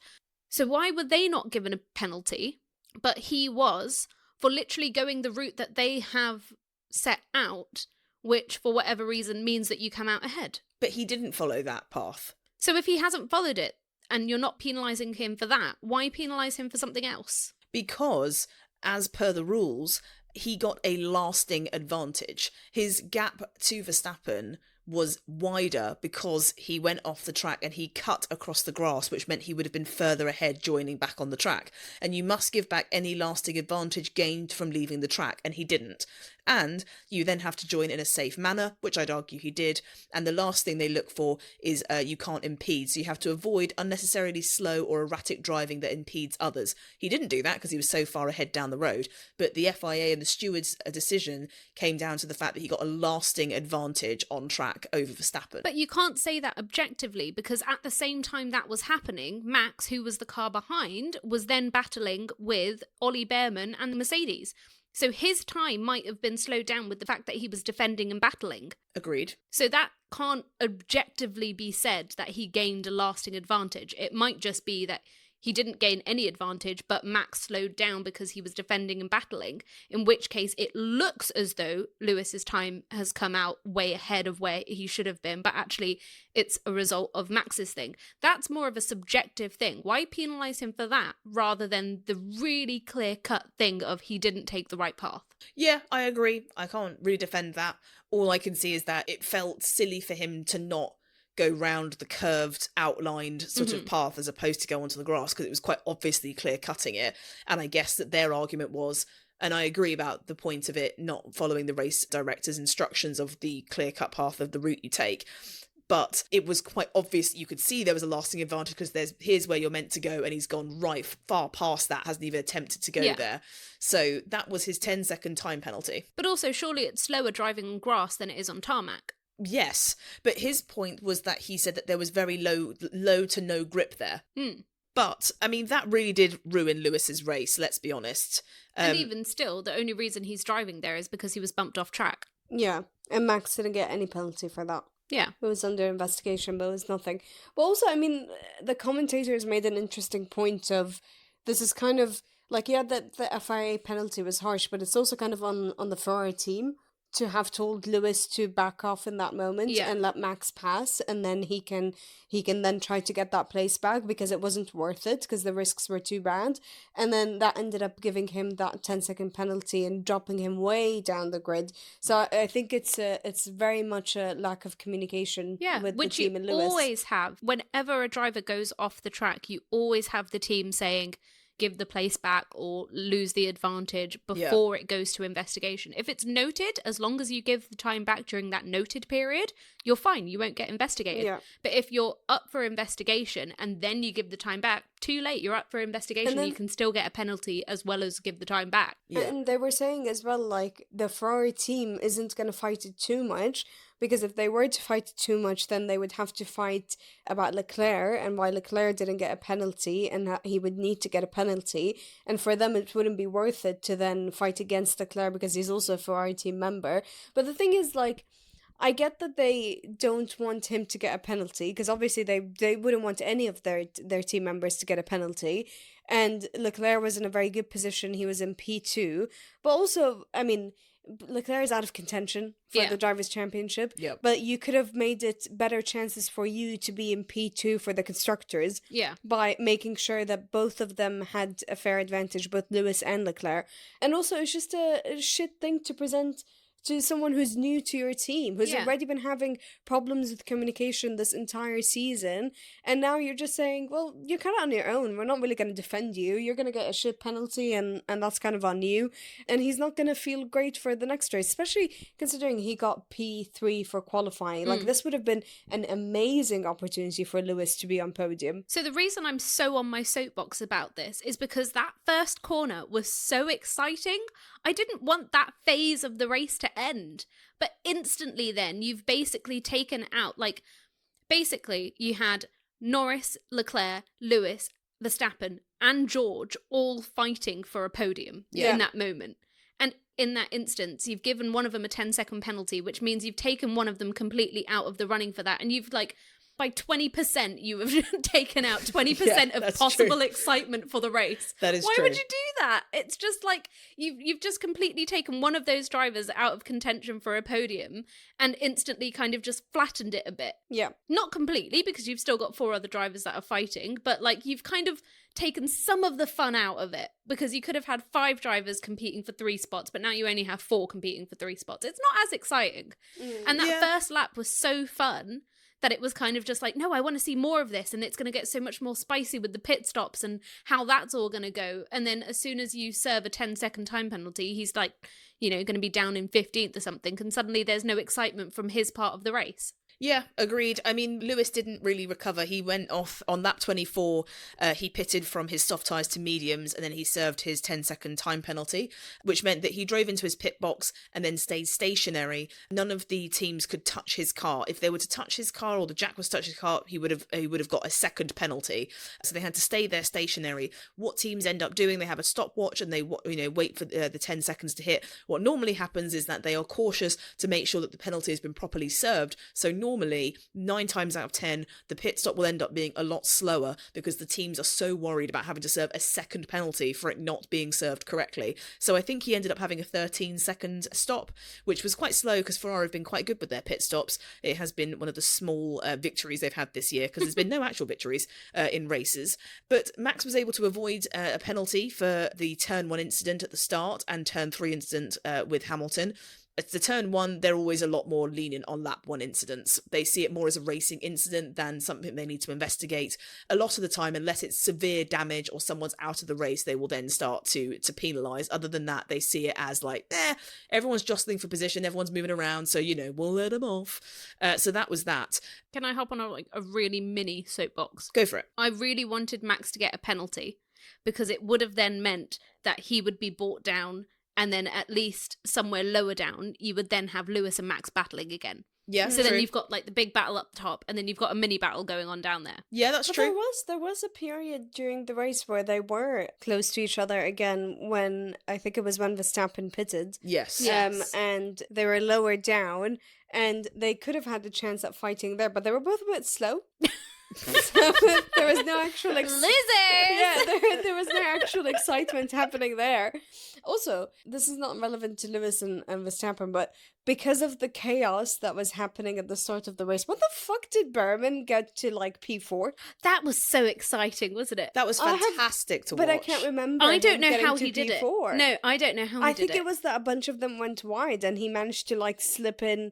So why were they not given a penalty, but he was, for literally going the route that they have set out, which for whatever reason means that you come out ahead? But he didn't follow that path. So if he hasn't followed it and you're not penalising him for that, why penalise him for something else? Because, as per the rules, he got a lasting advantage. His gap to Verstappen was wider because he went off the track and he cut across the grass, which meant he would have been further ahead joining back on the track. And you must give back any lasting advantage gained from leaving the track, and he didn't. And you then have to join in a safe manner, which I'd argue he did. And the last thing they look for is you can't impede. So you have to avoid unnecessarily slow or erratic driving that impedes others. He didn't do that because he was so far ahead down the road. But the FIA and the stewards' decision came down to the fact that he got a lasting advantage on track over Verstappen. But you can't say that objectively, because at the same time that was happening, Max, who was the car behind, was then battling with Ollie Bearman and the Mercedes. So his time might have been slowed down with the fact that he was defending and battling. Agreed. So that can't objectively be said that he gained a lasting advantage. It might just be that he didn't gain any advantage, but Max slowed down because he was defending and battling, in which case it looks as though Lewis's time has come out way ahead of where he should have been, but actually it's a result of Max's thing. That's more of a subjective thing. Why penalise him for that rather than the really clear-cut thing of he didn't take the right path? Yeah, I agree. I can't really defend that. All I can see is that it felt silly for him to not go round the curved, outlined sort of path as opposed to go onto the grass, because it was quite obviously clear cutting it. And I guess that their argument was, and I agree about the point of it not following the race director's instructions of the clear cut path of the route you take, but it was quite obvious. You could see there was a lasting advantage because here's where you're meant to go, and he's gone right far past that, hasn't even attempted to go there. So that was his 10-second time penalty. But also, surely it's slower driving on grass than it is on tarmac. Yes, but his point was that he said that there was very low to no grip there. But, I mean, that really did ruin Lewis's race, let's be honest. And even still, the only reason he's driving there is because he was bumped off track. Yeah, and Max didn't get any penalty for that. Yeah. It was under investigation, but it was nothing. But also, I mean, the commentators made an interesting point of, this is kind of, like, yeah, the FIA penalty was harsh, but it's also kind of on the Ferrari team to have told Lewis to back off in that moment and let Max pass, and then he can then try to get that place back because it wasn't worth it because the risks were too bad. And then that ended up giving him that 10-second penalty and dropping him way down the grid. So I think it's very much a lack of communication with the team and Lewis. Which you always have. Whenever a driver goes off the track, you always have the team saying, give the place back or lose the advantage before it goes to investigation. If it's noted, as long as you give the time back during that noted period, you're fine. You won't get investigated. Yeah. But if you're up for investigation and then you give the time back, too late. You're up for investigation. Then you can still get a penalty as well as give the time back. Yeah. And they were saying as well, like, the Ferrari team isn't going to fight it too much because if they were to fight too much, then they would have to fight about Leclerc and why Leclerc didn't get a penalty, and he would need to get a penalty. And for them, it wouldn't be worth it to then fight against Leclerc because he's also a Ferrari team member. But the thing is, like, I get that they don't want him to get a penalty because obviously they wouldn't want any of their team members to get a penalty. And Leclerc was in a very good position. He was in P2. But also, I mean, Leclerc is out of contention for the Drivers' Championship. Yep. But you could have made it better chances for you to be in P2 for the Constructors. Yeah. By making sure that both of them had a fair advantage, both Lewis and Leclerc. And also, it's just a shit thing to present to someone who's new to your team, who's already been having problems with communication this entire season, and now you're just saying, well, you're kind of on your own, we're not really going to defend you, you're going to get a shit penalty, and that's kind of on you, and he's not going to feel great for the next race, especially considering he got P3 for qualifying. Like, this would have been an amazing opportunity for Lewis to be on podium. So the reason I'm so on my soapbox about this is because that first corner was so exciting. I didn't want that phase of the race to end. But instantly then, you've basically taken out, like, basically you had Norris, Leclerc, Lewis, Verstappen, and George all fighting for a podium in that moment. And in that instance, you've given one of them a 10-second penalty, which means you've taken one of them completely out of the running for that. And you've, like, by 20%, you have taken out 20% of possible excitement for the race. That is Why true. would you do that? It's just like you've just completely taken one of those drivers out of contention for a podium and instantly kind of just flattened it a bit. Yeah. Not completely, because you've still got 4 other drivers that are fighting, but like you've kind of taken some of the fun out of it, because you could have had 5 drivers competing for 3 spots, but now you only have 4 competing for 3 spots. It's not as exciting. And that first lap was so fun that it was kind of just like, no, I want to see more of this, and it's going to get so much more spicy with the pit stops and how that's all going to go. And then as soon as you serve a 10-second time penalty, he's like, you know, going to be down in 15th or something, and suddenly there's no excitement from his part of the race. Yeah, agreed. I mean, Lewis didn't really recover. He went off on lap 24. He pitted from his soft tyres to mediums, and then he served his 10-second time penalty, which meant that he drove into his pit box and then stayed stationary. None of the teams could touch his car. If they were to touch his car, or the Jack was to touch his car, he would have got a second penalty. So they had to stay there stationary. What teams end up doing? They have a stopwatch and they wait for the 10 seconds to hit. What normally happens is that they are cautious to make sure that the penalty has been properly served. So normally 9 times out of 10 the pit stop will end up being a lot slower, because the teams are so worried about having to serve a second penalty for it not being served correctly. So I think he ended up having a 13-second stop, which was quite slow, because Ferrari have been quite good with their pit stops. It has been one of the small victories they've had this year, because there's been no actual victories in races. But Max was able to avoid a penalty for the turn 1 incident at the start and turn 3 incident with Hamilton. At the turn 1, they're always a lot more lenient on lap 1 incidents. They see it more as a racing incident than something they need to investigate. A lot of the time, unless it's severe damage or someone's out of the race, they will then start to penalise. Other than that, they see it as like, everyone's jostling for position, everyone's moving around, so, we'll let them off. So that was that. Can I hop on a really mini soapbox? Go for it. I really wanted Max to get a penalty, because it would have then meant that he would be brought down, and then at least somewhere lower down, you would then have Lewis and Max battling again. Yeah, so true. then you've got like the big battle up top, and then you've got a mini battle going on down there. Yeah, that's But true. there was a period during the race where they were close to each other again, when I think it was when Verstappen pitted. Yes. And they were lower down, and they could have had a chance at fighting there, but they were both a bit slow. So there was no actual Lizards! there was no actual excitement happening there. Also, this is not relevant to Lewis and Verstappen, but because of the chaos that was happening at the start of the race, what the fuck did Bearman get to like P4? That was so exciting, wasn't it? That was fantastic to watch. But I can't remember. I don't know getting how to he did P4. it. No, I don't know how he did it. I think it was that a bunch of them went wide and he managed to like slip in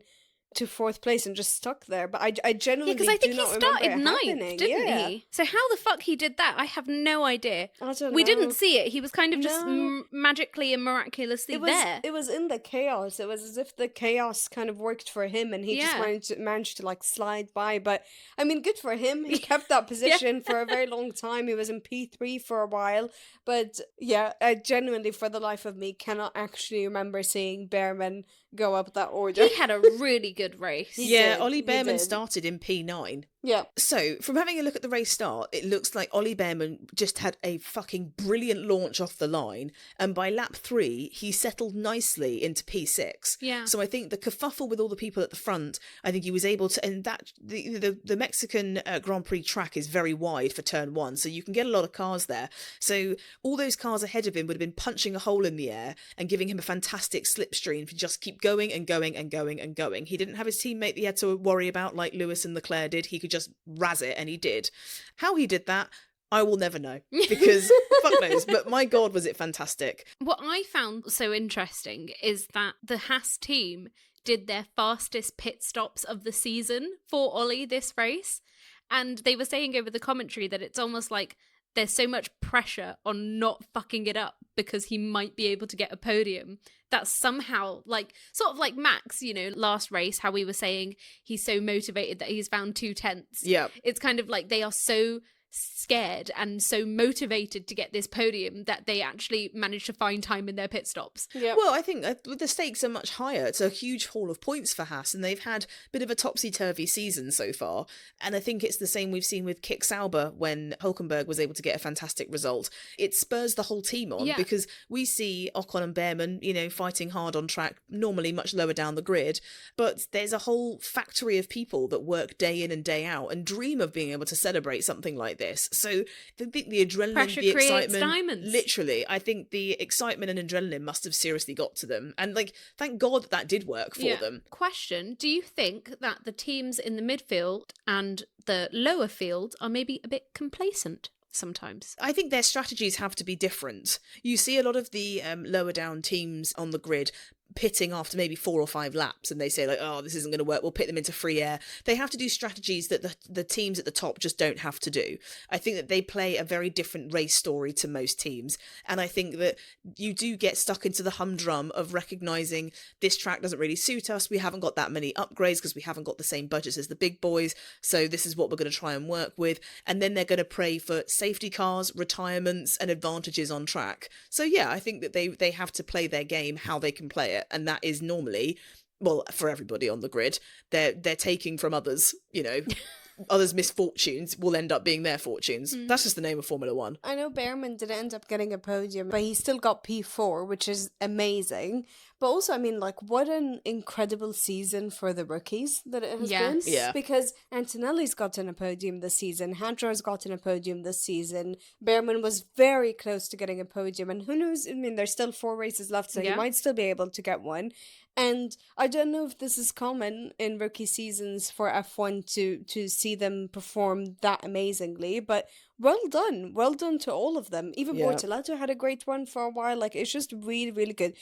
to 4th place and just stuck there. But I genuinely because I think do he not remember started it 9th, happening. didn't Yeah. he? So how the fuck he did that, I have no idea. I don't know. We didn't see it. He was kind of just No. magically and miraculously there. It was in the chaos. It was as if the chaos kind of worked for him and he just managed to like slide by. But I mean, good for him. He kept that position for a very long time. He was in P3 for a while. But yeah, I genuinely, for the life of me, cannot actually remember seeing Bearman go up that order. He had a really good race. He Yeah, did, Ollie he Bearman did. started in P9. Yeah. So, from having a look at the race start, it looks like Ollie Bearman just had a fucking brilliant launch off the line, and by lap 3, he settled nicely into P6. Yeah. So I think the kerfuffle with all the people at the front, I think he was able to, and that the Mexican Grand Prix track is very wide for turn 1, so you can get a lot of cars there. So all those cars ahead of him would have been punching a hole in the air and giving him a fantastic slipstream to just keep going and going and going and going. He didn't have his teammate that he had to worry about like Lewis and Leclerc did. He could just razz it, and he did. How he did that, I will never know, because fuck knows, but my God, was it fantastic. What I found so interesting is that the Haas team did their fastest pit stops of the season for Ollie this race. And they were saying over the commentary that it's almost like there's so much pressure on not fucking it up because he might be able to get a podium. That's somehow like, sort of like Max, you know, last race, how we were saying he's so motivated that he's found 2/10. Yeah. It's kind of like they are so scared and so motivated to get this podium that they actually manage to find time in their pit stops. Yeah. Well, I think the stakes are much higher. It's a huge haul of points for Haas, and they've had a bit of a topsy-turvy season so far. And I think it's the same we've seen with Kik Sauber when Hulkenberg was able to get a fantastic result. It spurs the whole team on, because we see Ocon and Bearman, you know, fighting hard on track, normally much lower down the grid. But there's a whole factory of people that work day in and day out and dream of being able to celebrate something like this. So I think the adrenaline, Pressure the creates excitement, diamonds. literally, I think the excitement and adrenaline must have seriously got to them. And like, thank God that did work for them. Question, do you think that the teams in the midfield and the lower field are maybe a bit complacent sometimes? I think their strategies have to be different. You see a lot of the lower down teams on the grid pitting after maybe 4 or 5 laps, and they say like, oh, this isn't going to work, we'll pit them into free air. They have to do strategies that the teams at the top just don't have to do. I think that they play a very different race story to most teams, and I think that you do get stuck into the humdrum of recognising this track doesn't really suit us, we haven't got that many upgrades because we haven't got the same budgets as the big boys, so this is what we're going to try and work with, and then they're going to pray for safety cars, retirements and advantages on track. So yeah, I think that they have to play their game how they can play it. And that is normally, well, for everybody on the grid, they're taking from others, you know, others' misfortunes will end up being their fortunes. That's just the name of Formula One. I know Bearman didn't end up getting a podium, but he still got P4, which is amazing. But also, I mean, like, what an incredible season for the rookies that it has been. Yeah. Because Antonelli's gotten a podium this season, Hadjar's gotten a podium this season, Bearman was very close to getting a podium, and who knows, I mean, there's still 4 races left, so he might still be able to get one. And I don't know if this is common in rookie seasons for F1 to see them perform that amazingly, but well done to all of them. Even Bortoletto had a great one for a while. Like, it's just really, really good.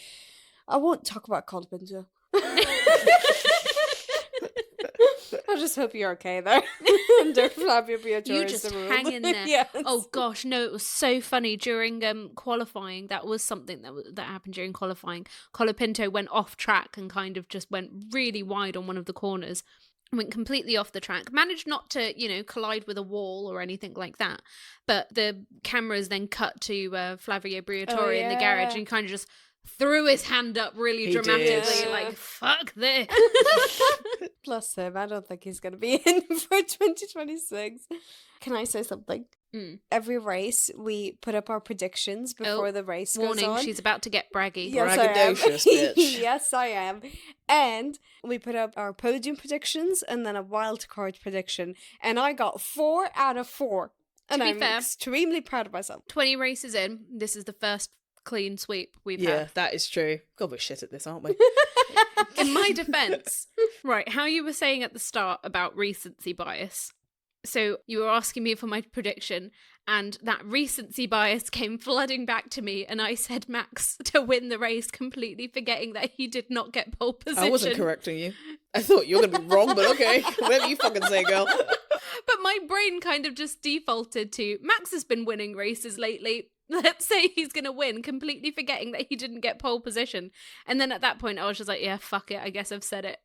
I won't talk about Colpinto. I just hope you're okay there. Under Flavio Briatore. You just hang in there. Yes. Oh gosh, no, it was so funny during qualifying. That was something that happened during qualifying. Colapinto went off track and kind of just went really wide on one of the corners. Went completely off the track. Managed not to, you know, collide with a wall or anything like that. But the cameras then cut to Flavio Briatore in the garage, and kind of just threw his hand up really dramatically, like, fuck this. Bless him. I don't think he's going to be in for 2026. Can I say something? Every race, we put up our predictions before the race goes on. She's about to get braggy. Yes, Braggadocious, bitch. Yes, I am. And we put up our podium predictions and then a wild card prediction. And I got 4 out of 4. And I'm extremely proud of myself. 20 races in, this is the first clean sweep we've had. Yeah, that is true. God, we're shit at this, aren't we? In my defense, right, how you were saying at the start about recency bias. So you were asking me for my prediction, and that recency bias came flooding back to me, and I said Max to win the race, completely forgetting that he did not get pole position. I wasn't correcting you. I thought you were going to be wrong, but okay. Whatever you fucking say, girl. But my brain kind of just defaulted to, Max has been winning races lately. Let's say he's going to win, completely forgetting that he didn't get pole position. And then at that point, I was just like, yeah, fuck it. I guess I've said it.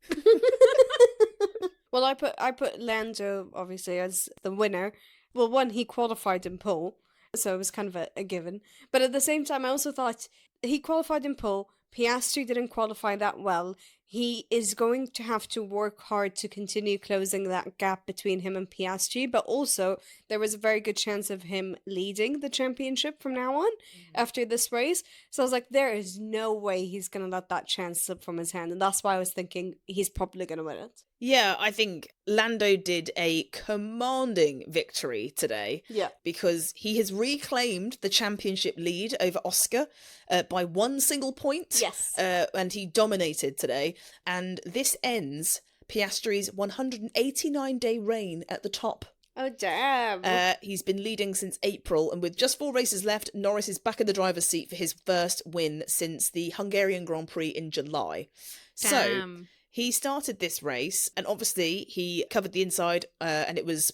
Well, I put Lando, obviously, as the winner. Well, one, he qualified in pole, so it was kind of a given. But at the same time, I also thought he qualified in pole, Piastri didn't qualify that well. He is going to have to work hard to continue closing that gap between him and Piastri, but also there was a very good chance of him leading the championship from now on after this race. So I was like, there is no way he's going to let that chance slip from his hand. And that's why I was thinking he's probably going to win it. Yeah, I think Lando did a commanding victory today. Yeah. Because he has reclaimed the championship lead over Oscar by one single point. Yes. And he dominated today. And this ends Piastri's 189-day reign at the top. Oh, damn. He's been leading since April, and with just 4 races left, Norris is back in the driver's seat for his first win since the Hungarian Grand Prix in July. Damn. So he started this race, and obviously he covered the inside, and it was,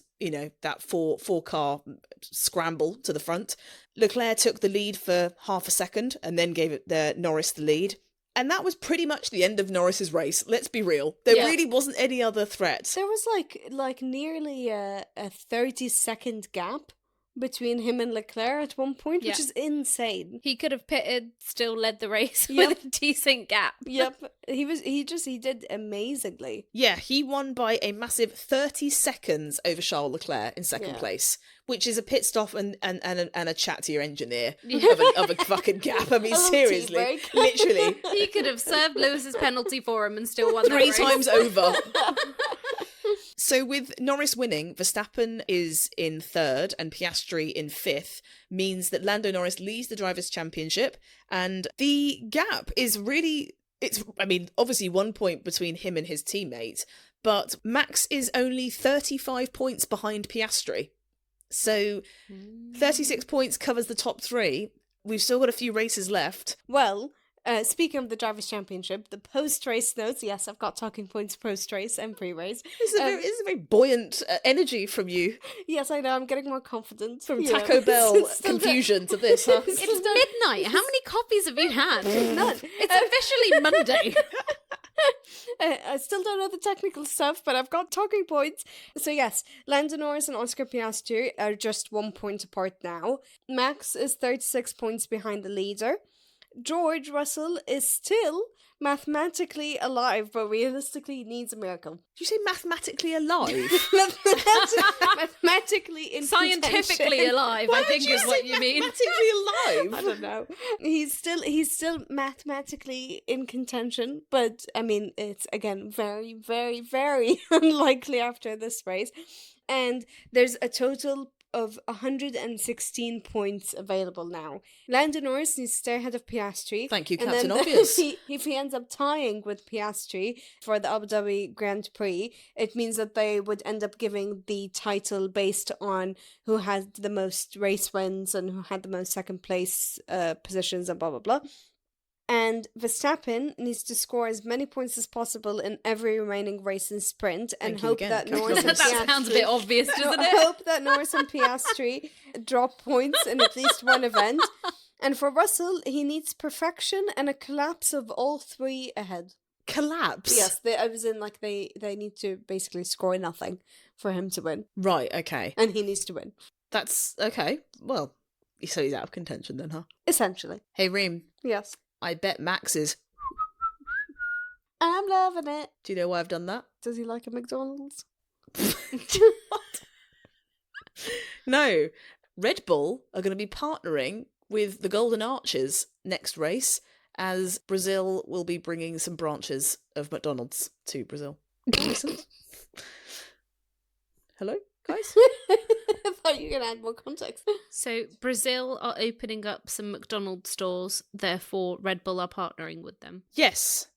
that four-car scramble to the front. Leclerc took the lead for half a second, and then gave Norris the lead. And that was pretty much the end of Norris's race. Let's be real. There really wasn't any other threat. There was like nearly a 30-second gap between him and Leclerc at one point, which is insane. He could have pitted, still led the race with a decent gap. Yep. He did amazingly. Yeah, he won by a massive 30 seconds over Charles Leclerc in second place, which is a pit stop and a chat to your engineer of a fucking gap. I mean, seriously, literally. He could have served Lewis's penalty for him and still won 3 that race. times over. So with Norris winning, Verstappen is in 3rd and Piastri in 5th, means that Lando Norris leads the Drivers' Championship, and the gap is really, obviously 1 point between him and his teammate, but Max is only 35 points behind Piastri. So 36 points covers the top 3. We've still got a few races left. Well, speaking of the Drivers' Championship, the post-race notes, yes, I've got talking points post-race and pre-race. This is a very buoyant energy from you. Yes, I know, I'm getting more confident. From Taco Bell confusion to this, huh? It's midnight. How many coffees have you had? None. It's officially Monday. I still don't know the technical stuff, but I've got talking points. So yes, Lando Norris and Oscar Piastri are just 1 point apart now. Max is 36 points behind the leader. George Russell is still mathematically alive, but realistically needs a miracle. Did you say mathematically alive? Mathematically in Scientifically contention. alive, I think is what you mean. Mathematically alive? I don't know. He's still mathematically in contention, but I mean, it's again very, very, very unlikely after this race. And there's a total of 116 points available now. Lando Norris needs to stay ahead of Piastri. Thank you, And Captain then Obvious. if he ends up tying with Piastri for the Abu Dhabi Grand Prix, it means that they would end up giving the title based on who had the most race wins and who had the most second place positions and blah, blah, blah. And Verstappen needs to score as many points as possible in every remaining race and sprint, and hope that Norris and That sounds a bit obvious, doesn't it? hope that Norris and Piastri drop points in at least one event. And for Russell, he needs perfection and a collapse of all 3 ahead. Collapse? Yes, I was in like they need to basically score nothing for him to win, Right, okay. and he needs to win That's okay. Well, so he's out of contention then, huh? essentially. Hey, Reem, Yes, I bet Max is. I'm loving it. Do you know why I've done that? Does he like a McDonald's? What? No. Red Bull are going to be partnering with the Golden Arches next race, as Brazil will be bringing some branches of McDonald's to Brazil. Listen. Hello, guys? I thought you were going to add more context. So Brazil are opening up some McDonald's stores, therefore Red Bull are partnering with them. Yes.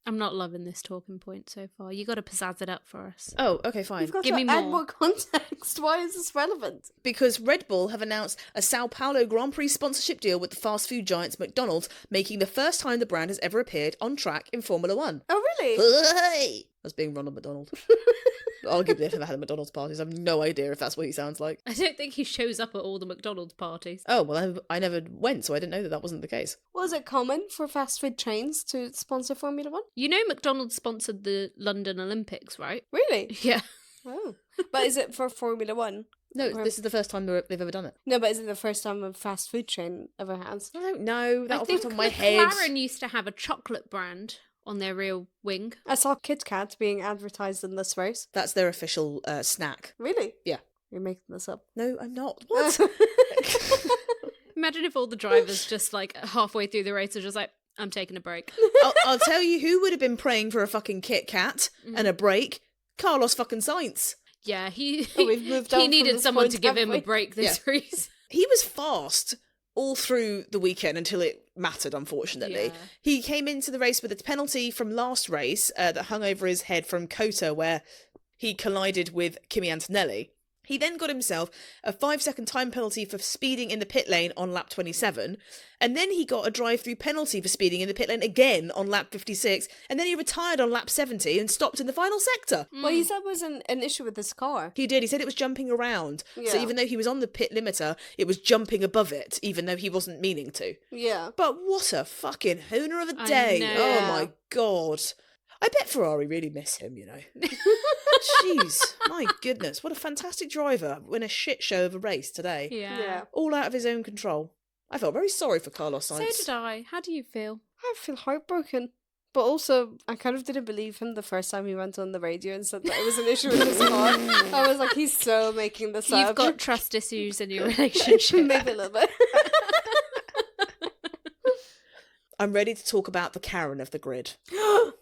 I'm not loving this talking point so far. You got to pizzazz it up for us. Oh, okay, fine. You've got Give to me add more. more context. Why is this relevant? Because Red Bull have announced a Sao Paulo Grand Prix sponsorship deal with the fast food giants McDonald's, making the first time the brand has ever appeared on track in Formula One. Oh, really? Hey! That's being Ronald McDonald. Arguably, I've never had a McDonald's parties. I have no idea if that's what he sounds like. I don't think he shows up at all the McDonald's parties. Oh, well, I never went, so I didn't know that wasn't the case. Was it common for fast food chains to sponsor Formula One? You know McDonald's sponsored the London Olympics, right? Really? Yeah. Oh. But is it for Formula One? No, this is the first time they've ever done it. No, but is it the first time a fast food chain ever has? I don't know. That'll I think put on my head. McLaren used to have a chocolate brand on their rear wing. I saw Kit Kat being advertised in this race. That's their official snack. Really? Yeah. You're making this up. No, I'm not. What? Imagine if all the drivers just like halfway through the race are just like, I'm taking a break. I'll tell you who would have been praying for a fucking Kit Kat and a break. Carlos fucking Sainz. Yeah, we've moved on he from needed this someone point, to give him a haven't we? break this race. He was fast all through the weekend until it mattered, unfortunately. Yeah. He came into the race with a penalty from last race that hung over his head from Cota, where he collided with Kimi Antonelli. He then got himself a 5-second time penalty for speeding in the pit lane on lap 27, and then he got a drive-through penalty for speeding in the pit lane again on lap 56, and then he retired on lap 70 and stopped in the final sector. Well, he said it was an issue with his car. He did. He said it was jumping around. So Yeah. even though he was on the pit limiter, it was jumping above it, even though he wasn't meaning to. Yeah. But what a fucking hooner of a I day. know. Oh my God. I bet Ferrari really miss him, you know. Jeez, my goodness. What a fantastic driver in a shit show of a race today. Yeah. All out of his own control. I felt very sorry for Carlos So Sainz. did I. How do you feel? I feel heartbroken. But also, I kind of didn't believe him the first time he went on the radio and said that it was an issue with his car. I was like, he's so making this up. You've got trust issues in your relationship. Maybe a little bit. I'm ready to talk about the Karen of the grid. All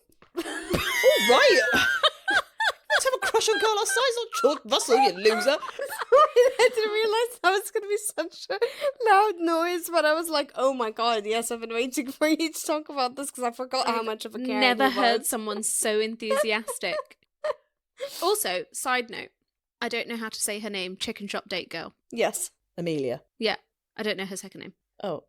right. Let's have a crush on Carlos Sainz, not George Russell, you loser. I didn't realize that was going to be such a loud noise, but I was like, oh my God, yes, I've been waiting for you to talk about this because I forgot how much of a Karen Never he heard was. someone so enthusiastic. Also, side note, I don't know how to say her name, Chicken Shop Date Girl. Yes. Amelia. Yeah, I don't know her second name. Oh.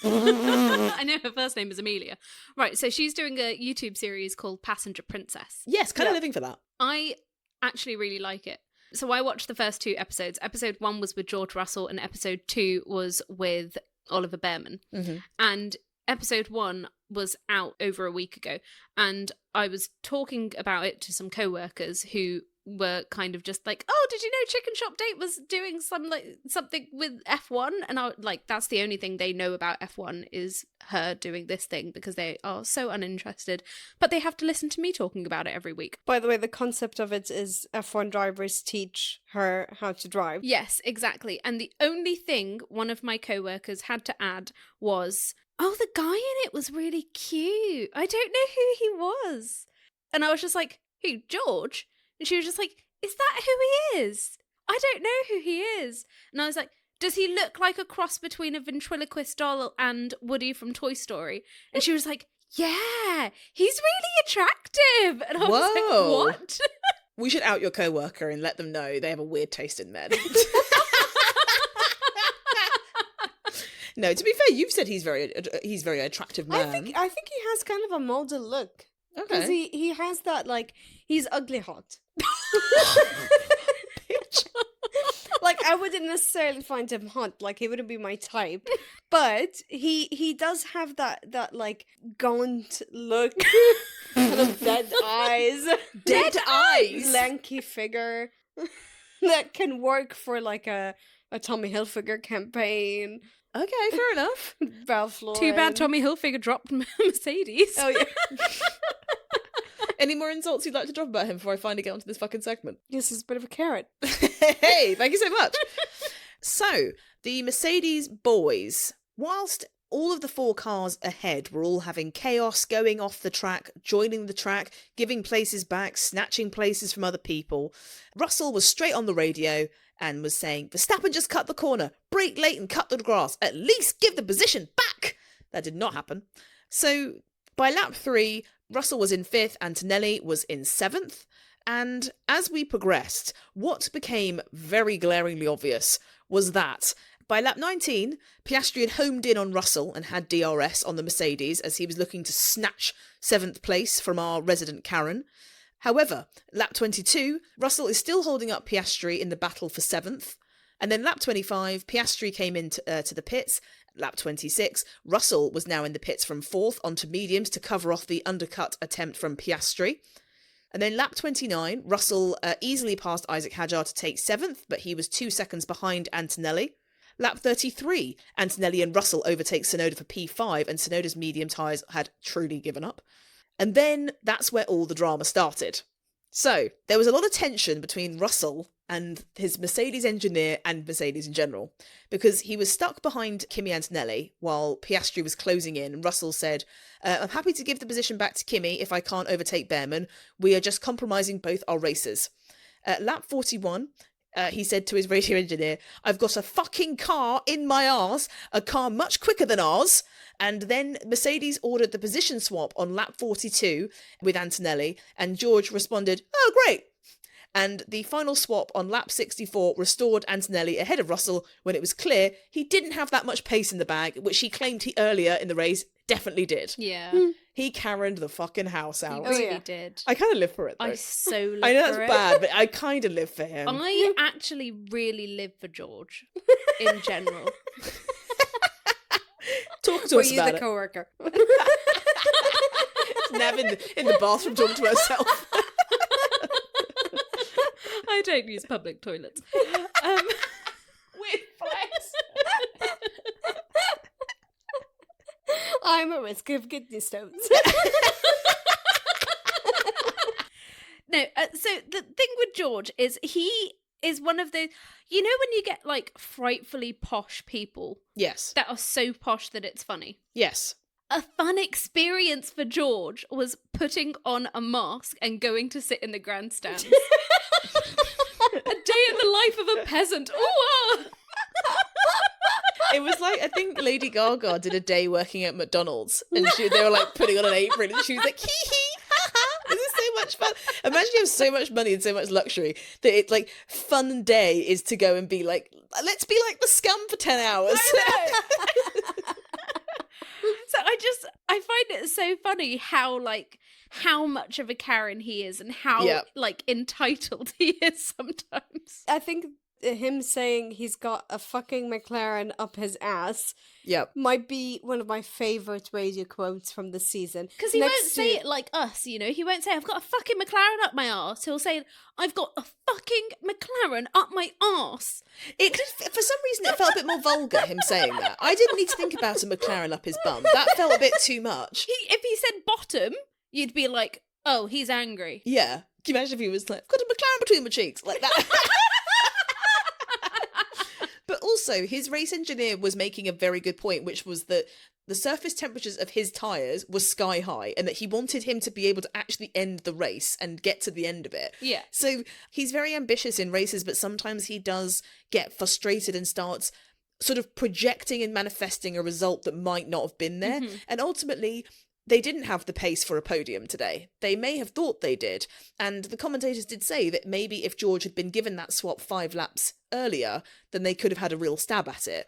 I know her first name is Amelia. Right, so she's doing a YouTube series called Passenger Princess. Yes, kind of Yeah. living for that. I actually really like it. So I watched the first 2 episodes. Episode 1 was with George Russell and episode 2 was with Oliver Bearman. Mm-hmm. And episode 1 was out over a week ago. And I was talking about it to some co-workers who were kind of just like, oh, did you know Chicken Shop Date was doing something with F1? And I like, that's the only thing they know about F1 is her doing this thing because they are so uninterested. But they have to listen to me talking about it every week. By the way, the concept of it is F1 drivers teach her how to drive. Yes, exactly. And the only thing one of my co-workers had to add was, oh, the guy in it was really cute. I don't know who he was. And I was just like, who, George? And she was just like, is that who he is? I don't know who he is. And I was like, does he look like a cross between a ventriloquist doll and Woody from Toy Story? And she was like, yeah, he's really attractive. And I was Whoa. like, what? We should out your co-worker and let them know they have a weird taste in men. No, to be fair, you've said he's very attractive man. I think he has kind of a model look. Because Okay. he has that, like, he's ugly hot. Like, I wouldn't necessarily find him hot. Like, he wouldn't be my type. But he does have that like, gaunt look. Kind of dead eyes. Dead eyes? Lanky figure. That can work for, like, a Tommy Hilfiger campaign. Okay, fair enough. Ralph Lauren. Too bad Tommy Hilfiger dropped Mercedes. Oh, yeah. Any more insults you'd like to drop about him before I finally get onto this fucking segment? This is a bit of a carrot. Hey, thank you so much. So, the Mercedes boys, whilst all of the 4 cars ahead were all having chaos, going off the track, joining the track, giving places back, snatching places from other people, Russell was straight on the radio and was saying, Verstappen just cut the corner, brake late and cut the grass, at least give the position back. That did not happen. So, by lap 3, Russell was in 5th, Antonelli was in 7th, and as we progressed, what became very glaringly obvious was that by lap 19, Piastri had homed in on Russell and had DRS on the Mercedes as he was looking to snatch 7th place from our resident Karen. However, lap 22, Russell is still holding up Piastri in the battle for 7th, and then lap 25, Piastri came in to the pits. Lap 26, Russell was now in the pits from 4th onto mediums to cover off the undercut attempt from Piastri. And then lap 29, Russell easily passed Isaac Hadjar to take 7th, but he was 2 seconds behind Antonelli. Lap 33, Antonelli and Russell overtake Tsunoda for P5, and Tsunoda's medium tyres had truly given up. And then that's where all the drama started. So, there was a lot of tension between Russell and his Mercedes engineer and Mercedes in general, because he was stuck behind Kimi Antonelli while Piastri was closing in, and Russell said, I'm happy to give the position back to Kimi if I can't overtake Bearman. We are just compromising both our races. At lap 41, he said to his radio engineer, I've got a fucking car in my arse, a car much quicker than ours. And then Mercedes ordered the position swap on lap 42 with Antonelli, and George responded, oh, great. And the final swap on lap 64 restored Antonelli ahead of Russell when it was clear he didn't have that much pace in the bag, which he claimed he earlier in the race definitely did. Yeah. He Karen'd the fucking house out. He really did. I kind of live for it, though. I so live I know for that's it. bad, but I kind of live for him. I actually really live for George in general. Talk to Were us you about the it. co-worker? Nev in the bathroom talking to herself. I don't use public toilets. Weird flex. I'm at risk of kidney stones. No, so the thing with George is he is one of those, you know, when you get like frightfully posh people Yes. that are so posh that it's funny. Yes. A fun experience for George was putting on a mask and going to sit in the grandstands. A day in the life of a peasant. Ooh, ah! It was like, I think Lady Gaga did a day working at McDonald's, and they were like putting on an apron, and she was like, hee hee, ha ha, this is so much fun. Imagine you have so much money and so much luxury that it's like fun day is to go and be like, let's be like the scum for 10 hours. So I find it so funny how much of a Karen he is and how like entitled he is sometimes. I think him saying he's got a fucking McLaren up his ass might be one of my favourite radio quotes from the season. Because he won't say it like us, you know. He won't say, I've got a fucking McLaren up my arse. He'll say, I've got a fucking McLaren up my arse. It for some reason it felt a bit more vulgar, him saying that. I didn't need to think about a McLaren up his bum. That felt a bit too much. If he said bottom, you'd be like, oh, he's angry. Yeah. Can you imagine if he was like, I've got a McLaren between my cheeks, like that? But also, his race engineer was making a very good point, which was that the surface temperatures of his tyres were sky high, and that he wanted him to be able to actually end the race and get to the end of it. Yeah. So he's very ambitious in races, but sometimes he does get frustrated and starts sort of projecting and manifesting a result that might not have been there. Mm-hmm. And ultimately, they didn't have the pace for a podium today. They may have thought they did. And the commentators did say that maybe if George had been given that swap 5 laps earlier, then they could have had a real stab at it.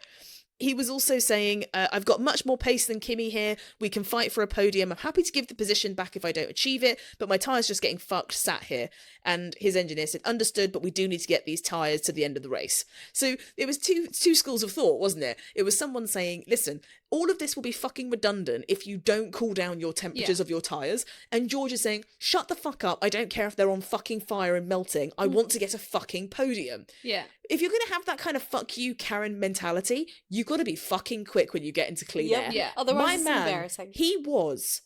He was also saying, I've got much more pace than Kimi here. We can fight for a podium. I'm happy to give the position back if I don't achieve it, but my tyre's just getting fucked sat here. And his engineer said, understood, but we do need to get these tyres to the end of the race. So it was two schools of thought, wasn't it? It was someone saying, listen, all of this will be fucking redundant if you don't cool down your temperatures of your tyres. And George is saying, shut the fuck up. I don't care if they're on fucking fire and melting. I want to get a fucking podium. Yeah. If you're going to have that kind of fuck you Karen mentality, you've got to be fucking quick when you get into clean air. Yeah. Otherwise, My it's man, embarrassing. he was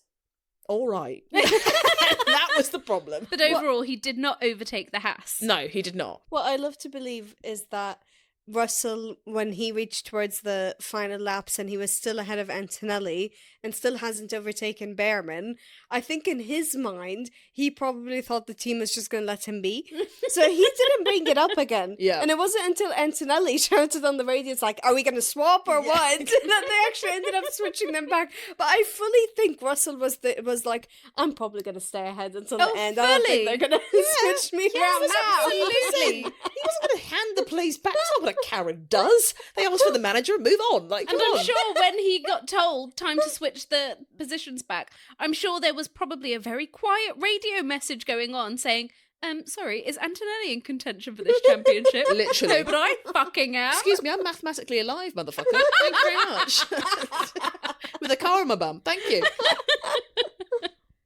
all right. That was the problem. But overall, he did not overtake the Haas. No, he did not. What I love to believe is that Russell, when he reached towards the final laps and he was still ahead of Antonelli and still hasn't overtaken Bearman, I think in his mind, he probably thought the team was just going to let him be. So he didn't bring it up again. Yeah. And it wasn't until Antonelli shouted on the radio, it's like, are we going to swap or what? And then they actually ended up switching them back. But I fully think Russell was like, I'm probably going to stay ahead until the end. I don't think they're going to switch me around now. Absolutely. He wasn't going to hand the place back. That's not what a Karen does. They ask for the manager and move on. Like, And come I'm on. sure when he got told time to switch the positions back, I'm sure there was probably a very quiet radio message going on saying, sorry, is Antonelli in contention for this championship? Literally. No, but I fucking am. Excuse me, I'm mathematically alive, motherfucker. Thank you very much. With a car on my bum. Thank you.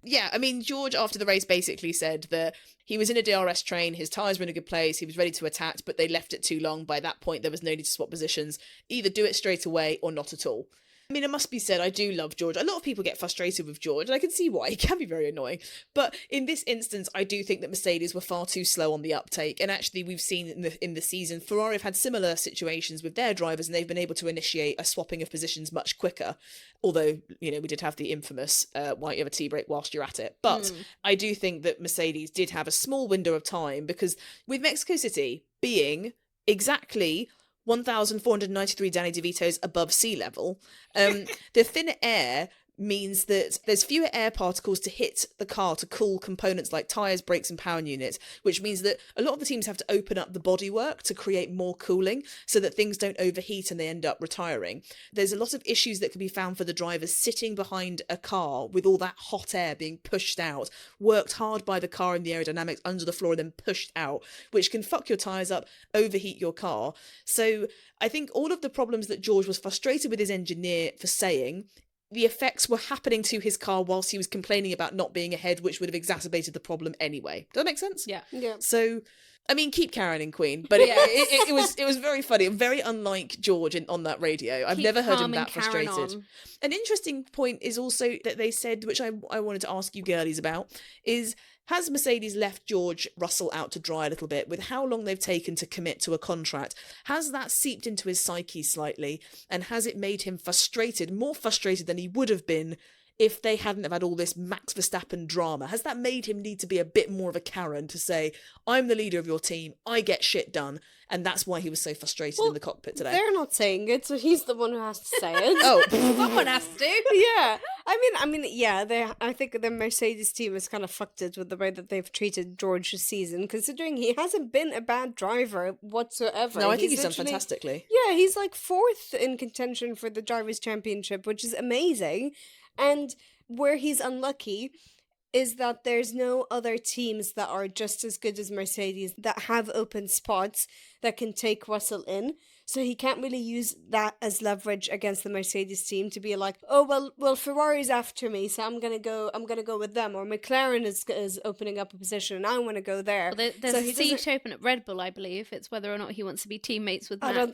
Yeah, I mean, George, after the race, basically said that he was in a DRS train, his tyres were in a good place, he was ready to attack, but they left it too long. By that point, there was no need to swap positions. Either do it straight away or not at all. I mean, it must be said, I do love George. A lot of people get frustrated with George, and I can see why. He can be very annoying. But in this instance, I do think that Mercedes were far too slow on the uptake. And actually, we've seen in the season, Ferrari have had similar situations with their drivers, and they've been able to initiate a swapping of positions much quicker. Although, we did have the infamous, why don't you have a tea break whilst you're at it? But I do think that Mercedes did have a small window of time, because with Mexico City being exactly 1,493 Danny DeVitos above sea level, the thinner air means that there's fewer air particles to hit the car to cool components like tyres, brakes and power units, which means that a lot of the teams have to open up the bodywork to create more cooling so that things don't overheat and they end up retiring. There's a lot of issues that can be found for the drivers sitting behind a car with all that hot air being pushed out, worked hard by the car in the aerodynamics under the floor and then pushed out, which can fuck your tyres up, overheat your car. So I think all of the problems that George was frustrated with his engineer for saying, the effects were happening to his car whilst he was complaining about not being ahead, which would have exacerbated the problem anyway. Does that make sense? Yeah. So, I mean, keep carrying, Queen. But it was very funny, very unlike George on that radio. I've never heard him that frustrated. An interesting point is also that they said, which I wanted to ask you girlies about, is has Mercedes left George Russell out to dry a little bit with how long they've taken to commit to a contract? Has that seeped into his psyche slightly? And has it made him more frustrated than he would have been if they hadn't have had all this Max Verstappen drama? Has that made him need to be a bit more of a Karen to say, I'm the leader of your team, I get shit done, and that's why he was so frustrated in the cockpit today? They're not saying it, so he's the one who has to say it. Oh, Someone has to. Yeah. I mean, yeah, I think the Mercedes team has kind of fucked it with the way that they've treated George this season, considering he hasn't been a bad driver whatsoever. No, I think he's done fantastically. Yeah, he's like 4th in contention for the Drivers' Championship, which is amazing. And where he's unlucky is that there's no other teams that are just as good as Mercedes that have open spots that can take Russell in. So he can't really use that as leverage against the Mercedes team to be like, oh well Ferrari's after me, so I'm gonna go with them, or McLaren is opening up a position and I want to go there. Well, there's a seat open at Red Bull, I believe. It's whether or not he wants to be teammates with Max. I don't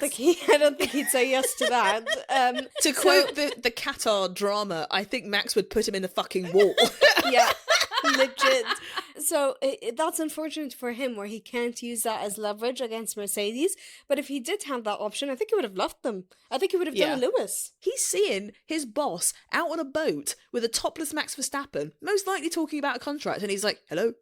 think he'd say yes to that. To quote the Qatar drama, I think Max would put him in the fucking wall. Yeah, legit. So that's unfortunate for him, where he can't use that as leverage against Mercedes. But if he did have that option, I think he would have left them. I think he would have done a Lewis. He's seeing his boss out on a boat with a topless Max Verstappen, most likely talking about a contract, and he's like, hello,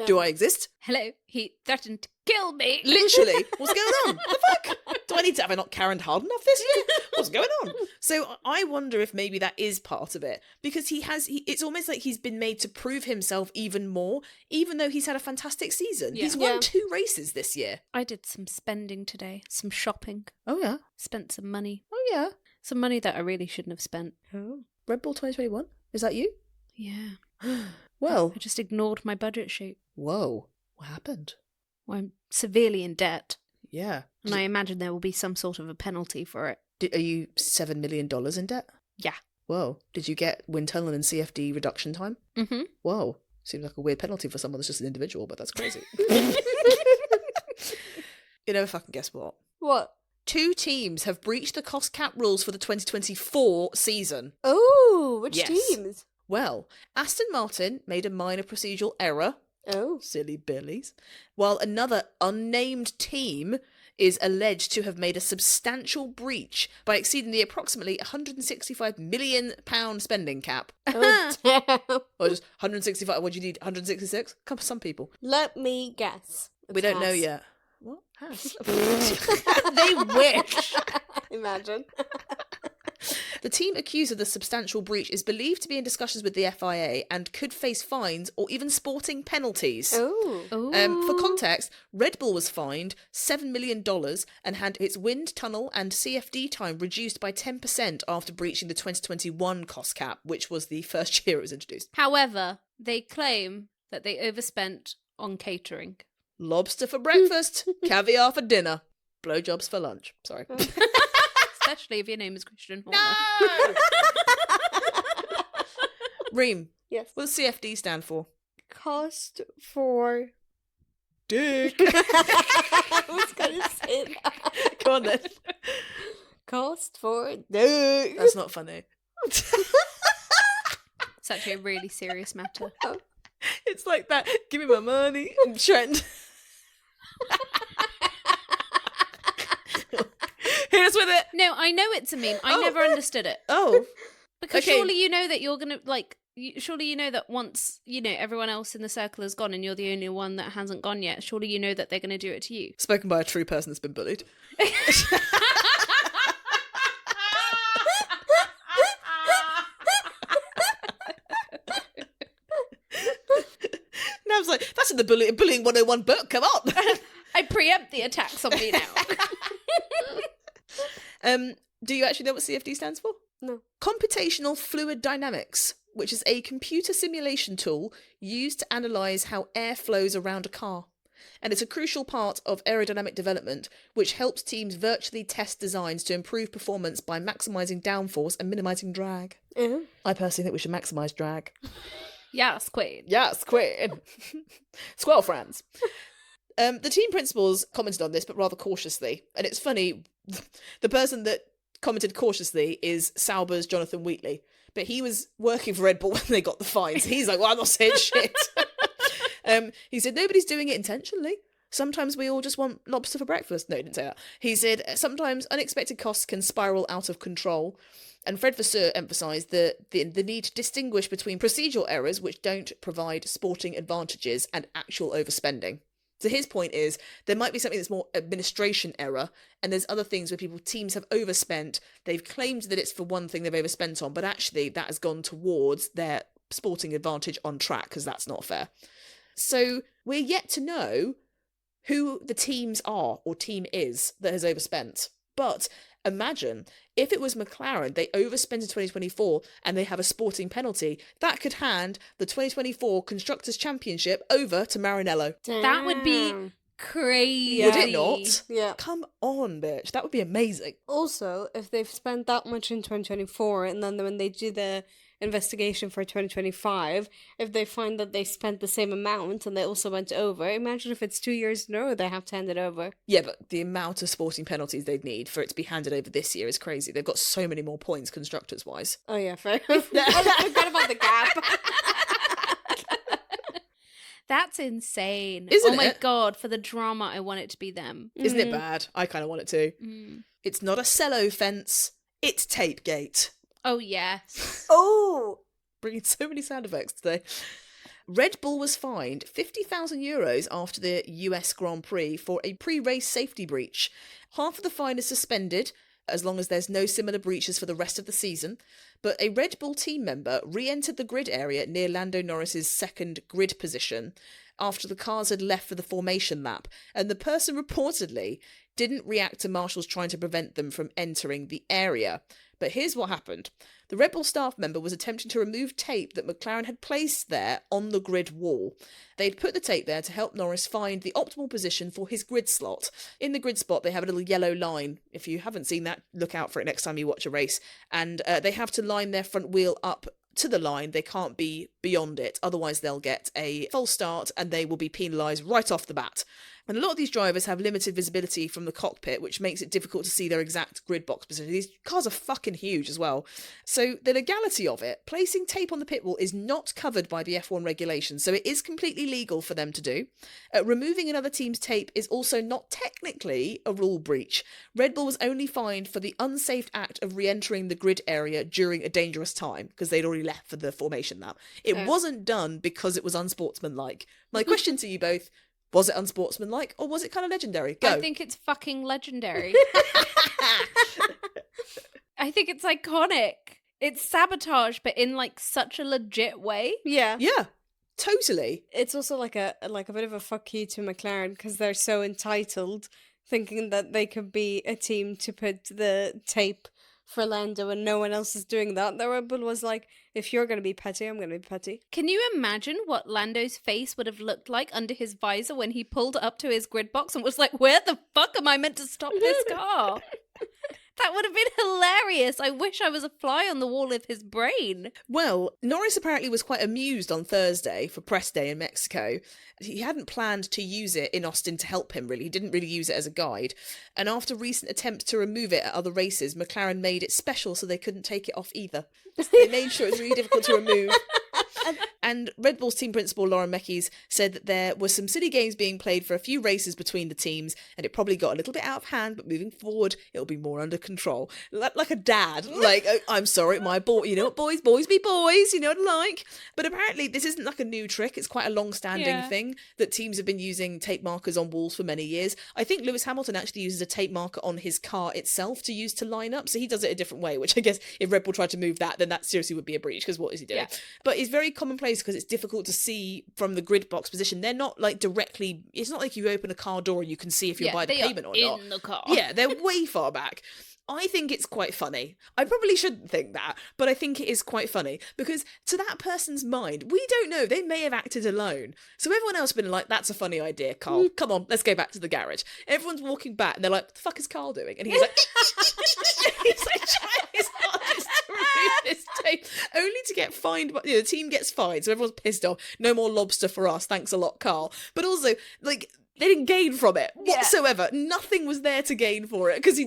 do I exist? Hello, he threatened to kill me. Literally, what's going on? The fuck? Do I need to have I not Karen hard enough this year? What's going on? So I wonder if maybe that is part of it, because it's almost like he's been made to prove himself even more, even though he's had a fantastic season. Yeah. He's won 2 races this year. I did some spending today, some shopping. Oh yeah. Spent some money. Oh yeah. Some money that I really shouldn't have spent. Oh. Red Bull 2021? Is that you? Yeah. Well. I just ignored my budget sheet. Whoa. What happened? Well, I'm severely in debt. Yeah. And I imagine there will be some sort of a penalty for it. Are you $7 million in debt? Yeah. Whoa. Did you get wind tunnel and CFD reduction time? Mm-hmm. Whoa. Seems like a weird penalty for someone that's just an individual, but that's crazy. You never fucking guess what? What? 2 teams have breached the cost cap rules for the 2024 season. Oh, which Yes. teams? Well, Aston Martin made a minor procedural error. Oh. Silly billies. While another unnamed team is alleged to have made a substantial breach by exceeding the approximately £165 million spending cap. Oh, damn. Or just 165, what do you need, 166? Some people. Let me guess. We don't know Haas. yet. What? Haas? They wish. Imagine. The team accused of the substantial breach is believed to be in discussions with the FIA and could face fines or even sporting penalties. Oh. For context, Red Bull was fined $7 million and had its wind tunnel and CFD time reduced by 10% after breaching the 2021 cost cap, which was the first year it was introduced. However, they claim that they overspent on catering. Lobster for breakfast, caviar for dinner, blowjobs for lunch. Sorry. Especially if your name is Christian Horner. No! Reem, Yes. what does CFD stand for? Cost for... Dick. I was going to say that. Go on then. Cost for... dick. That's not funny. It's actually a really serious matter. It's like that. Give me my money. Trent. Hit us with it. No, I know it's a meme. I Oh. never understood it. Oh. Because Okay. surely you know that you're going to, like, surely you know that once, you know, everyone else in the circle has gone and you're the only one that hasn't gone yet, surely you know that they're going to do it to you. Spoken by a true person that's been bullied. Now I was like, that's in the Bullying 101 book. Come on. I preempt the attacks on me now. Do you actually know what CFD stands for? No. Computational Fluid Dynamics, which is a computer simulation tool used to analyse how air flows around a car. And it's a crucial part of aerodynamic development, which helps teams virtually test designs to improve performance by maximising downforce and minimising drag. Mhm. I personally think we should maximise drag. Yes, queen. Yes, queen. Squirrel friends. The team principals commented on this, but rather cautiously. And it's funny, the person that commented cautiously is Sauber's Jonathan Wheatley. But he was working for Red Bull when they got the fines. He's like, well, I'm not saying shit. He said, nobody's doing it intentionally. Sometimes we all just want lobster for breakfast. No, he didn't say that. He said, sometimes unexpected costs can spiral out of control. And Fred Vasseur emphasised the need to distinguish between procedural errors which don't provide sporting advantages and actual overspending. So his point is there might be something that's more administration error, and there's other things where teams have overspent. They've claimed that it's for one thing they've overspent on, but actually that has gone towards their sporting advantage on track, because that's not fair. So we're yet to know who the teams are or team is that has overspent. But imagine if it was McLaren, they overspent in 2024 and they have a sporting penalty, that could hand the 2024 Constructors' Championship over to Maranello. That would be Damn. crazy. Would it not? Yeah. Come on, bitch. That would be amazing. Also, if they've spent that much in 2024 and then when they do the investigation for 2025, if they find that they spent the same amount and they also went over, imagine if it's 2 years in a row they have to hand it over. Yeah, but the amount of sporting penalties they'd need for it to be handed over this year is crazy. They've got so many more points constructors-wise. Oh yeah, fair. I forgot about the gap. That's insane. Isn't oh my it? god, for the drama, I want it to be them. Isn't it bad? I kind of want it to. Mm. It's not a cello fence. It's Tapegate. Oh, yes. Oh! Bringing so many sound effects today. Red Bull was fined €50,000 after the US Grand Prix for a pre-race safety breach. Half of the fine is suspended, as long as there's no similar breaches for the rest of the season. But a Red Bull team member re-entered the grid area near Lando Norris's second grid position after the cars had left for the formation lap, and the person reportedly didn't react to marshals trying to prevent them from entering the area. But here's what happened. The Red Bull staff member was attempting to remove tape that McLaren had placed there on the grid wall. They'd put the tape there to help Norris find the optimal position for his grid slot. In the grid spot, they have a little yellow line. If you haven't seen that, look out for it next time you watch a race. And they have to line their front wheel up to the line. They can't be beyond it. Otherwise, they'll get a false start and they will be penalised right off the bat. And a lot of these drivers have limited visibility from the cockpit, which makes it difficult to see their exact grid box position. These cars are fucking huge as well. So the legality of it, placing tape on the pit wall is not covered by the F1 regulations, so it is completely legal for them to do. Removing another team's tape is also not technically a rule breach. Red Bull was only fined for the unsafe act of re-entering the grid area during a dangerous time, because they'd already left for the formation lap. It wasn't done because it was unsportsmanlike. My question to you both, was it unsportsmanlike or was it kind of legendary? Go. I think it's fucking legendary. I think it's iconic. It's sabotage, but in like such a legit way. Yeah. Yeah, totally. It's also like a bit of a fuck you to McLaren because they're so entitled, thinking that they could be a team to put the tape for Lando and no one else is doing that. The Red Bull was like, if you're going to be petty, I'm going to be petty. Can you imagine what Lando's face would have looked like under his visor when he pulled up to his grid box and was like, where the fuck am I meant to stop this car? That would have been hilarious. I wish I was a fly on the wall of his brain. Well, Norris apparently was quite amused on Thursday for press day in Mexico. He hadn't planned to use it in Austin to help him, really. He didn't really use it as a guide. And after recent attempts to remove it at other races, McLaren made it special so they couldn't take it off either. They made sure it was really difficult to remove. And Red Bull's team principal, Lauren Mekies, said that there were some silly games being played for a few races between the teams, and it probably got a little bit out of hand, but moving forward, it'll be more under control. Like a dad. Like, oh, I'm sorry, my boy, you know what, boys be boys, you know what I like. But apparently this isn't like a new trick. It's quite a long-standing thing that teams have been using tape markers on walls for many years. I think Lewis Hamilton actually uses a tape marker on his car itself to use to line up, so he does it a different way, which I guess if Red Bull tried to move that, then that seriously would be a breach, because what is he doing? Yeah. But it's very commonplace because it's difficult to see from the grid box position. They're not like directly, it's not like you open a car door and you can see if you're by the pavement or not. In the car. Yeah, they're way far back. I think it's quite funny. I probably shouldn't think that, but I think it is quite funny because to that person's mind, we don't know. They may have acted alone. So everyone else has been like, that's a funny idea, Carl. Come on, let's go back to the garage. Everyone's walking back and they're like, what the fuck is Carl doing? And he's like, he's like trying his hardest to remove this tape, only to get fined. But the team gets fined, so everyone's pissed off. No more lobster for us. Thanks a lot, Carl. But also, like, they didn't gain from it whatsoever. Yeah. Nothing was there to gain for it because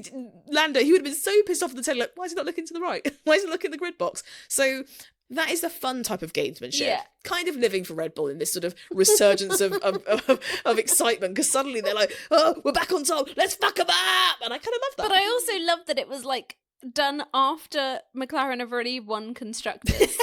Lando, he would have been so pissed off at the telly, like, why is he not looking to the right? Why is he looking at the grid box? So that is the fun type of gamesmanship. Kind of living for Red Bull in this sort of resurgence of excitement because suddenly they're like, oh, we're back on top, let's fuck them up. And I kind of love that. But I also love that it was like done after McLaren have already won constructors.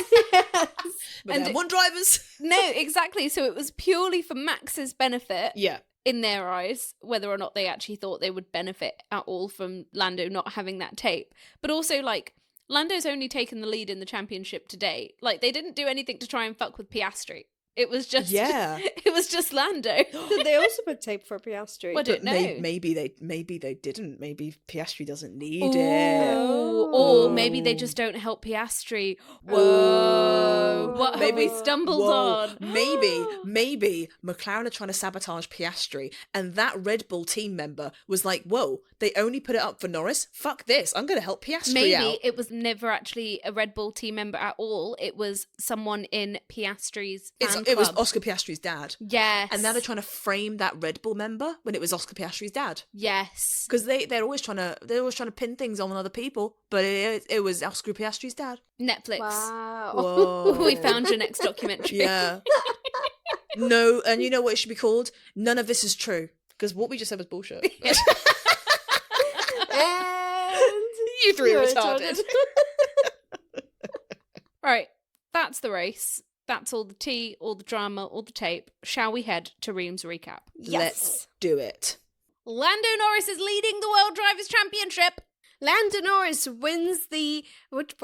But and won drivers. No, exactly. So it was purely for Max's benefit. Yeah. In their eyes, whether or not they actually thought they would benefit at all from Lando not having that tape. But also, like, Lando's only taken the lead in the championship today. Like, they didn't do anything to try and fuck with Piastri. It was just it was just Lando. Did they also put tape for Piastri? I don't know. Maybe they didn't. Maybe Piastri doesn't need it. Or maybe they just don't help Piastri. Whoa. What have we stumbled on? Maybe McLaren are trying to sabotage Piastri and that Red Bull team member was like, whoa, they only put it up for Norris? Fuck this. I'm going to help Piastri out. Maybe it was never actually a Red Bull team member at all. It was someone in Piastri's fan club. It was Oscar Piastri's dad. Yes. And now they're trying to frame that Red Bull member when it was Oscar Piastri's dad. Yes. Because they're always trying to pin things on other people, but it was Oscar Piastri's dad. Netflix. Wow. Whoa. We found your next documentary. Yeah. No, and you know what it should be called? None of this is true. Because what we just said was bullshit. And you three are retarded. Right. That's the race. That's all the tea, all the drama, all the tape. Shall we head to Reams recap? Yes. Let's do it. Lando Norris is leading the World Drivers' Championship. Lando Norris wins the wins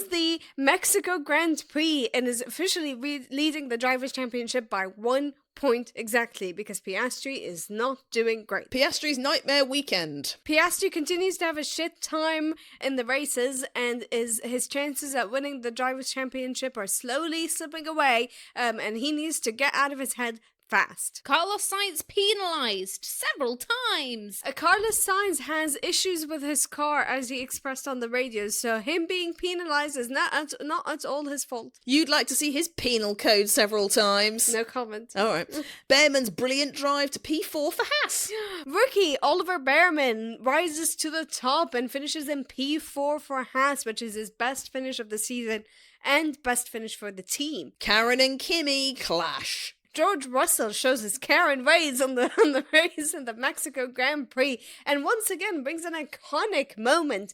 the Mexico Grand Prix and is officially leading the Drivers' Championship by 1 point exactly because Piastri is not doing great. Piastri's nightmare weekend. Piastri continues to have a shit time in the races and his chances at winning the Drivers' Championship are slowly slipping away and he needs to get out of his head fast. Carlos Sainz penalised several times. Carlos Sainz has issues with his car, as he expressed on the radio, so him being penalised is not at all his fault. You'd like to see his penal code several times. No comment. All right. Bearman's brilliant drive to P4 for Haas. Rookie Oliver Bearman rises to the top and finishes in P4 for Haas, which is his best finish of the season and best finish for the team. Karen and Kimi clash. George Russell shows his Karen ways on the race in the Mexico Grand Prix and once again brings an iconic moment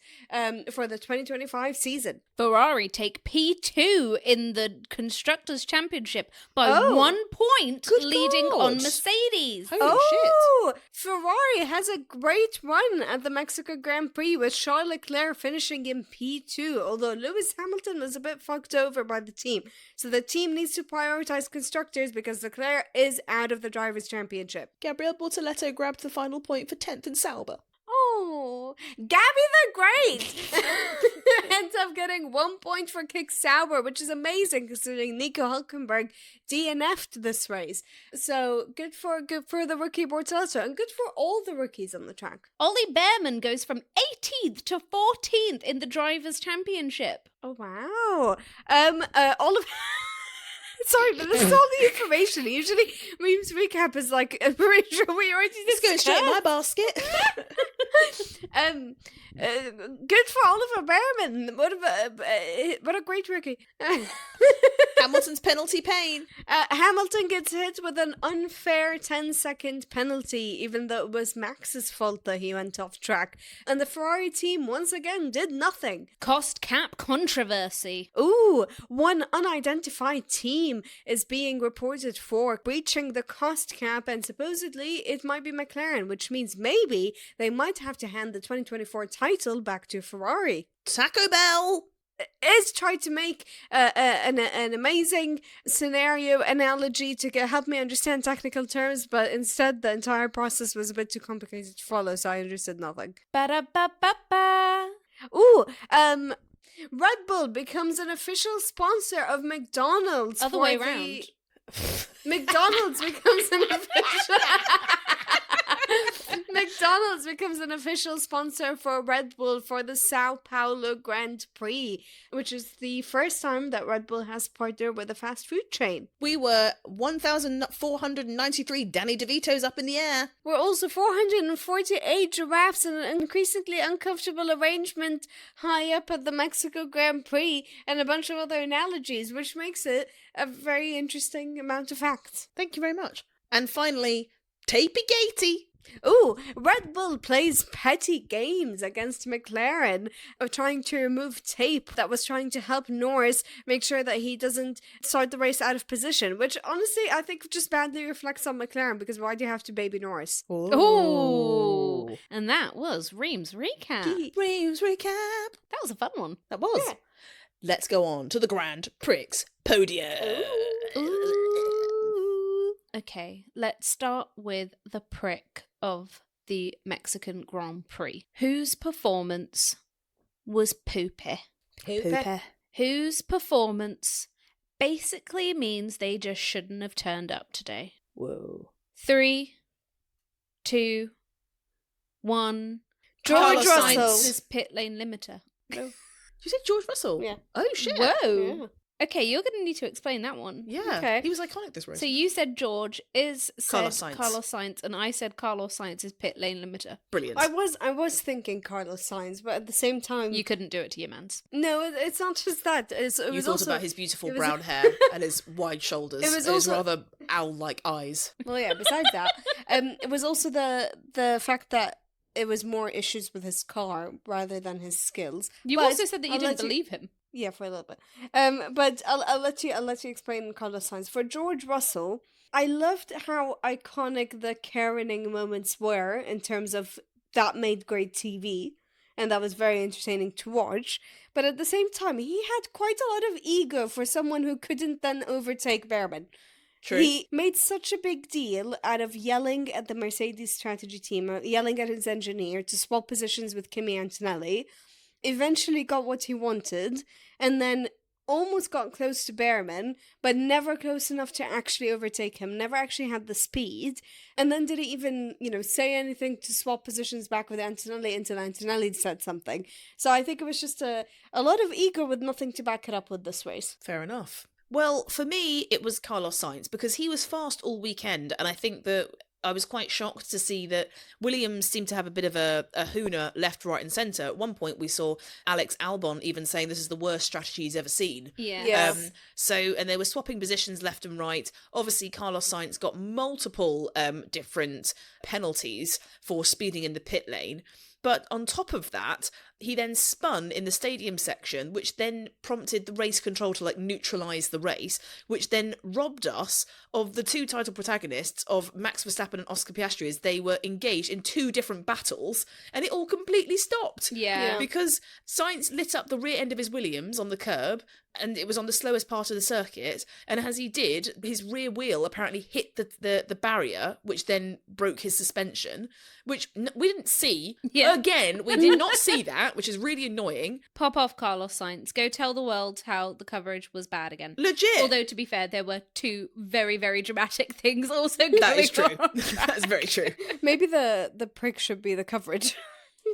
for the 2025 season. Ferrari take P2 in the Constructors' Championship by 1 point, leading on Mercedes. Holy shit. Ferrari has a great run at the Mexico Grand Prix with Charles Leclerc finishing in P2, although Lewis Hamilton was a bit fucked over by the team. So the team needs to prioritize constructors because Leclerc is out of the Drivers' Championship. Gabriel Bortoletto grabbed the final point for 10th and Sauber. Oh, Gabby the Great ends up getting 1 point for Kick Sauber, which is amazing considering Nico Hülkenberg DNF'd this race. So good for the rookie Bortoleto, and good for all the rookies on the track. Ollie Bearman goes from 18th to 14th in the Drivers' Championship. Oh wow. All of sorry, but this is all the information. Usually, Reams recap is like, I'm pretty sure we already It's going straight in my basket. Good for Oliver Bearman. What a great rookie. Hamilton's penalty pain. Hamilton gets hit with an unfair 10-second penalty, even though it was Max's fault that he went off track. And the Ferrari team once again did nothing. Cost cap controversy. Ooh, one unidentified team is being reported for breaching the cost cap, and supposedly it might be McLaren, which means maybe they might have to hand the 2024 title back to Ferrari. Taco Bell. Is tried to make an amazing scenario analogy to help me understand technical terms, but instead the entire process was a bit too complicated to follow, so I understood nothing. Ba-da-ba-ba-ba. Ooh, Red Bull becomes an official sponsor of McDonald's. Other way around. McDonald's becomes an official... McDonald's becomes an official sponsor for Red Bull for the Sao Paulo Grand Prix, which is the first time that Red Bull has partnered with a fast food chain. We were 1,493 Danny DeVitos up in the air. We're also 448 giraffes in an increasingly uncomfortable arrangement high up at the Mexico Grand Prix, and a bunch of other analogies, which makes it a very interesting amount of facts. Thank you very much. And finally, Tapegate. Ooh, Red Bull plays petty games against McLaren of trying to remove tape that was trying to help Norris make sure that he doesn't start the race out of position, which honestly I think just badly reflects on McLaren, because why do you have to baby Norris? Ooh. And that was Reams Recap. Reams Recap. That was a fun one. That was. Yeah. Let's go on to the Grand Prix podium. Ooh. Okay, let's start with the prick of the Mexican Grand Prix. Whose performance was poopy? Whose performance basically means they just shouldn't have turned up today. Whoa. 3, 2, 1. George Russell. Is pit lane limiter. No. Did you say George Russell? Yeah. Oh, shit. Whoa. Yeah. Okay, you're going to need to explain that one. Yeah. Okay. He was iconic this race. So you said George said Carlos Sainz, and I said Carlos Sainz is pit lane limiter. Brilliant. I was thinking Carlos Sainz, but at the same time... You couldn't do it to your mans. No, it's not just that. It you was thought also... about his beautiful brown hair and his wide shoulders. It was and his also- rather owl-like eyes. Well, yeah, besides that, it was also the fact that it was more issues with his car rather than his skills. You But also said that you I'll didn't let you- believe him. Yeah, for a little bit. But I'll let you explain Carlos Sainz. For George Russell, I loved how iconic the Karening moments were in terms of that made great TV, and that was very entertaining to watch. But at the same time, he had quite a lot of ego for someone who couldn't then overtake Bearman. True. He made such a big deal out of yelling at the Mercedes strategy team, or yelling at his engineer to swap positions with Kimi Antonelli. Eventually got what he wanted, and then almost got close to Bearman, but never close enough to actually overtake him, never actually had the speed, and then didn't even, say anything to swap positions back with Antonelli until Antonelli said something. So I think it was just a lot of ego with nothing to back it up with this race. Fair enough. Well, for me, it was Carlos Sainz, because he was fast all weekend, and I think that I was quite shocked to see that Williams seemed to have a bit of a hooner left, right and centre. At one point we saw Alex Albon even saying this is the worst strategy he's ever seen. Yeah. Yes. And they were swapping positions left and right. Obviously Carlos Sainz got multiple different penalties for speeding in the pit lane. But on top of that, he then spun in the stadium section, which then prompted the race control to like neutralise the race, which then robbed us of the two title protagonists of Max Verstappen and Oscar Piastri as they were engaged in two different battles, and it all completely stopped. Yeah. Because Sainz lit up the rear end of his Williams on the curb, and it was on the slowest part of the circuit, and as he did, his rear wheel apparently hit the barrier, which then broke his suspension, which we didn't see. Yeah. Again, we did not see that, which is really annoying. Pop off, Carlos Sainz. Go tell the world how the coverage was bad again. Legit. Although, to be fair, there were two very, very dramatic things also going on. That is true. That is very true. Maybe the prick should be the coverage.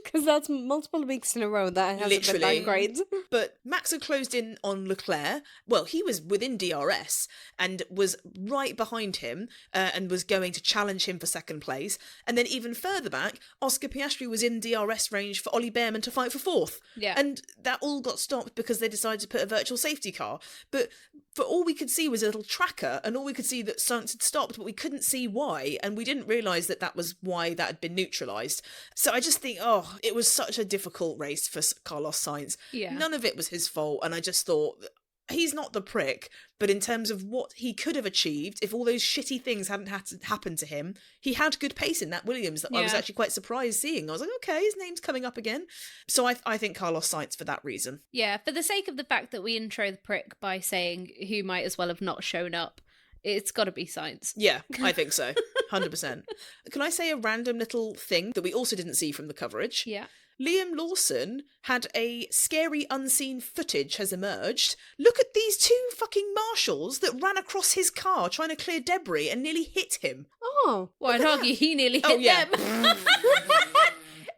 Because that's multiple weeks in a row that hasn't been Literally. that great. But Max had closed in on Leclerc. Well, he was within DRS and was right behind him and was going to challenge him for second place. And then even further back, Oscar Piastri was in DRS range for Ollie Bearman to fight for fourth. Yeah. And that all got stopped because they decided to put a virtual safety car. But for all we could see was a little tracker, and all we could see that Sainz had stopped, but we couldn't see why, and we didn't realise that that was why that had been neutralised. So I just think, it was such a difficult race for Carlos Sainz. Yeah. None of it was his fault, and I just thought, he's not the prick, but in terms of what he could have achieved, if all those shitty things hadn't had to happen to him, he had good pace in that Williams that I was Yeah. actually quite surprised seeing. I was like, okay, his name's coming up again. So I think Carlos Sainz for that reason. Yeah, for the sake of the fact that we intro the prick by saying who might as well have not shown up, it's got to be Sainz. Yeah, I think so. 100%. Can I say a random little thing that we also didn't see from the coverage? Yeah. Liam Lawson had a scary unseen footage has emerged. Look at these two fucking marshals that ran across his car trying to clear debris and nearly hit him. Oh. Well, I'd argue he nearly Oh, hit yeah. them.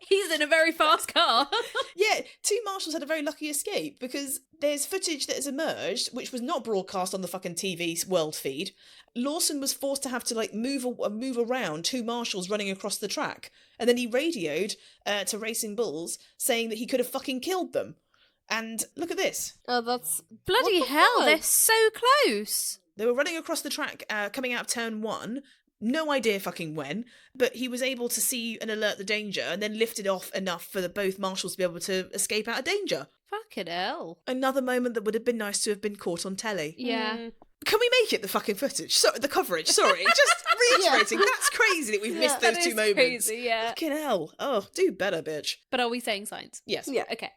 He's in a very fast car. Yeah, two marshals had a very lucky escape because there's footage that has emerged which was not broadcast on the fucking TV world feed. Lawson was forced to have to like move around two marshals running across the track, and then he radioed to Racing Bulls saying that he could have fucking killed them. And look at this. Oh, that's... Bloody What the hell, fuck? they're so close. They were running across the track, coming out of turn 1. No idea fucking when, but he was able to see and alert the danger and then lifted off enough for both marshals to be able to escape out of danger. Fucking hell. Another moment that would have been nice to have been caught on telly. Yeah. Can we make it the fucking footage? The coverage, sorry. Just reiterating, that's crazy that we've missed those That two is moments. crazy, yeah. Fucking hell. Oh, do better, bitch. But are we saying Sainz? Yes. Yeah. Okay.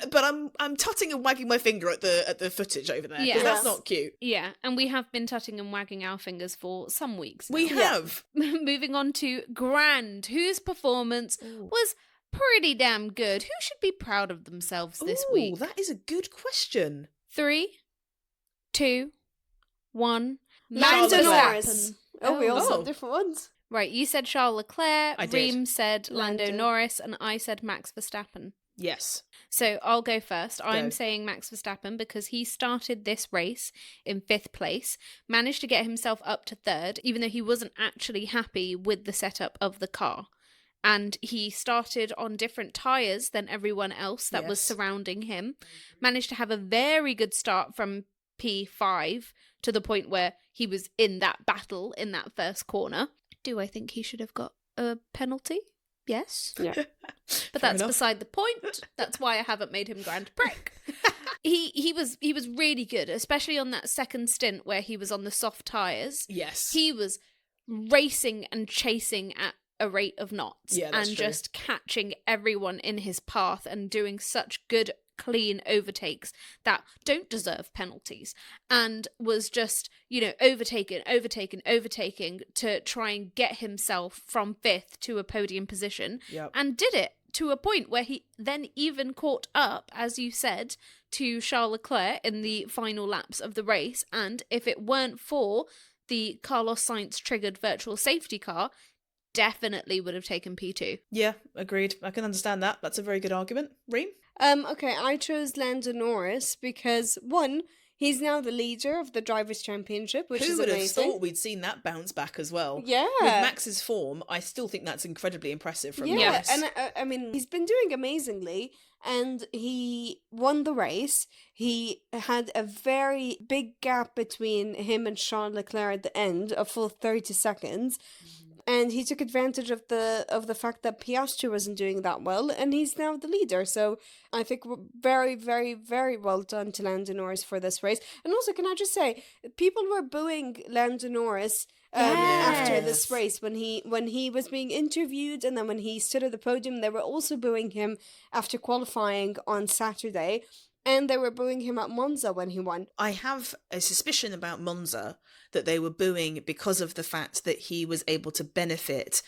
But I'm tutting and wagging my finger at the footage over there, because Yeah. that's not cute. Yeah, and we have been tutting and wagging our fingers for some weeks now. We have. Moving on to Grand, whose performance was pretty damn good. Who should be proud of themselves this Ooh, week? that is a good question. 3, 2, 1. Lando Charles Norris. Oh, we all Oh. said different ones. Right, you said Charles Leclerc, I did. Reem said Lando Lando. Norris, and I said Max Verstappen. Yes. So I'll go first. I'm Go. saying Max Verstappen because he started this race in 5th place, managed to get himself up to 3rd, even though he wasn't actually happy with the setup of the car. And he started on different tyres than everyone else that was Yes. surrounding him. Managed to have a very good start from P5 to the point where he was in that battle in that first corner. Do I think he should have got a penalty? Yes. Yeah. But Fair that's enough. beside the point. That's why I haven't made him Grand Prick. He was really good, especially on that second stint where he was on the soft tyres. Yes. He was racing and chasing at a rate of knots Yeah, that's and true. just catching everyone in his path and doing such good clean overtakes that don't deserve penalties, and was just, overtaking to try and get himself from 5th to a podium position. Yep. And did it to a point where he then even caught up, as you said, to Charles Leclerc in the final laps of the race. And if it weren't for the Carlos Sainz triggered virtual safety car, definitely would have taken P2. Yeah, agreed. I can understand that. That's a very good argument. Reem? Okay, I chose Lando Norris because, one, he's now the leader of the Drivers' Championship, which Who is would have amazing. thought we'd seen that bounce back as well? Yeah. With Max's form, I still think that's incredibly impressive from Yeah, Norris. and I mean, he's been doing amazingly, and he won the race. He had a very big gap between him and Charles Leclerc at the end, a full 30 seconds. and he took advantage of the fact that Piastri wasn't doing that well, and he's now the leader. So I think very, very, very well done to Lando Norris for this race. And also, can I just say, people were booing Lando Norris after this race when he was being interviewed, and then when he stood at the podium. They were also booing him after qualifying on Saturday, and they were booing him at Monza when he won. I have a suspicion about Monza that they were booing because of the fact that he was able to benefit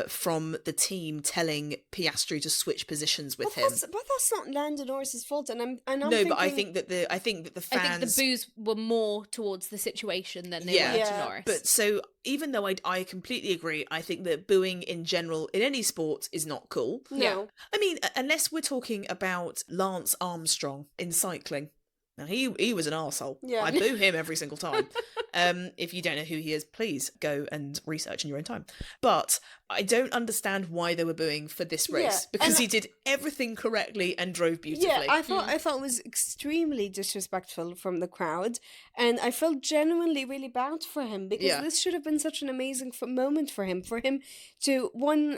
from the team telling Piastri to switch positions with him. But that's not Lando Norris's fault, and I'm no, thinking... but I think that the fans. I think the boos were more towards the situation than they were to Norris. But so even though I completely agree, I think that booing in general in any sport is not cool. No. Yeah. I mean, unless we're talking about Lance Armstrong in cycling. Now, he was an arsehole. Yeah. I boo him every single time. If you don't know who he is, please go and research in your own time. But I don't understand why they were booing for this race, because he did everything correctly and drove beautifully. Yeah, I thought it was extremely disrespectful from the crowd, and I felt genuinely really bad for him, because this should have been such an amazing moment for him to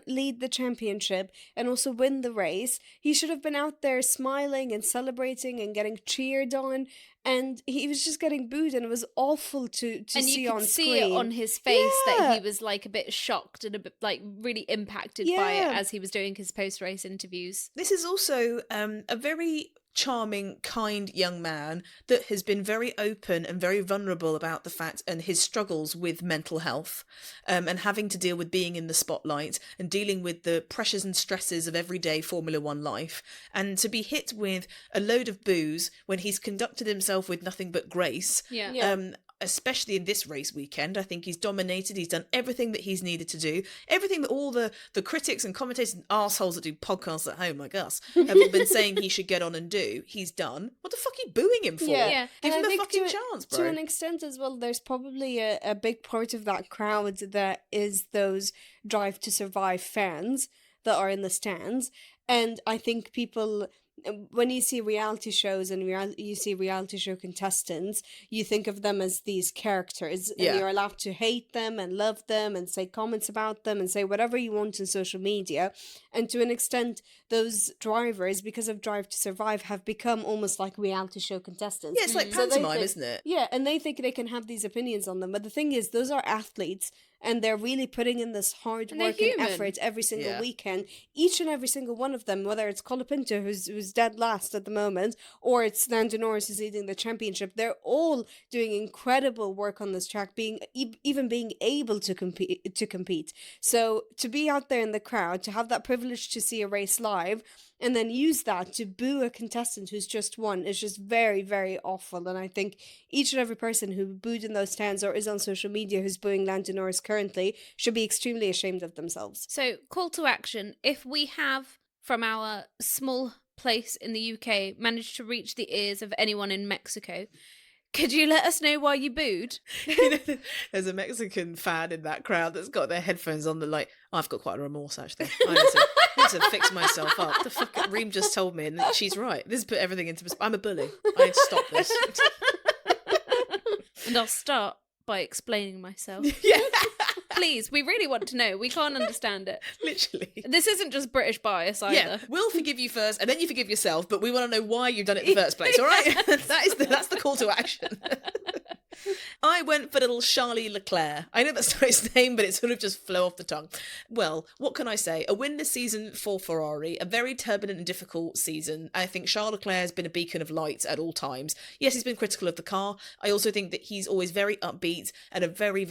lead the championship and also win the race. He should have been out there smiling and celebrating and getting cheered on. And he was just getting booed, and it was awful to see on screen. And you could see it on his face that he was like a bit shocked and a bit like really impacted by it as he was doing his post-race interviews. This is also a very charming, kind young man that has been very open and very vulnerable about the fact and his struggles with mental health, and having to deal with being in the spotlight and dealing with the pressures and stresses of everyday Formula One life, and to be hit with a load of boos when he's conducted himself with nothing but grace. Especially in this race weekend. I think he's dominated. He's done everything that he's needed to do. Everything that all the critics and commentators and arseholes that do podcasts at home like us have all been saying he should get on and do. He's done. What the fuck are you booing him for? Yeah. Give and him I a think fucking chance, bro. To an extent as well, there's probably a big part of that crowd that is those Drive to Survive fans that are in the stands. And I think people... When you see reality shows and you see reality show contestants, you think of them as these characters, and you're allowed to hate them and love them and say comments about them and say whatever you want on social media. And to an extent, those drivers, because of Drive to Survive, have become almost like reality show contestants. Yeah, it's like pantomime, isn't it? Yeah, and they think they can have these opinions on them. But the thing is, those are athletes, and they're really putting in this hard work and effort every single weekend. Each and every single one of them, whether it's Colapinto, who's dead last at the moment, or it's Lando Norris who's leading the championship, they're all doing incredible work on this track, even being able to compete. So to be out there in the crowd, to have that privilege to see a race live, and then use that to boo a contestant who's just won is just very, very awful. And I think each and every person who booed in those stands or is on social media who's booing Lando Norris currently should be extremely ashamed of themselves. So, call to action. If we have, from our small place in the UK, managed to reach the ears of anyone in Mexico, could you let us know why you booed? There's a Mexican fan in that crowd that's got their headphones on. They're like, I've got quite a remorse, actually. I need to fix myself up. The fuck, Reem just told me, and she's right. This has put everything into perspective. I'm a bully. I need to stop this. And I'll start by explaining myself. Yeah. Please, we really want to know. We can't understand it. Literally. This isn't just British bias either. Yeah, we'll forgive you first, and then you forgive yourself, but we want to know why you've done it in the first place, all right? That's the call to action. I went for little Charles Leclerc. I know that's not his name, but it sort of just flew off the tongue. Well, what can I say? A win this season for Ferrari, a very turbulent and difficult season. I think Charles Leclerc has been a beacon of light at all times. Yes, he's been critical of the car. I also think that he's always very upbeat and a very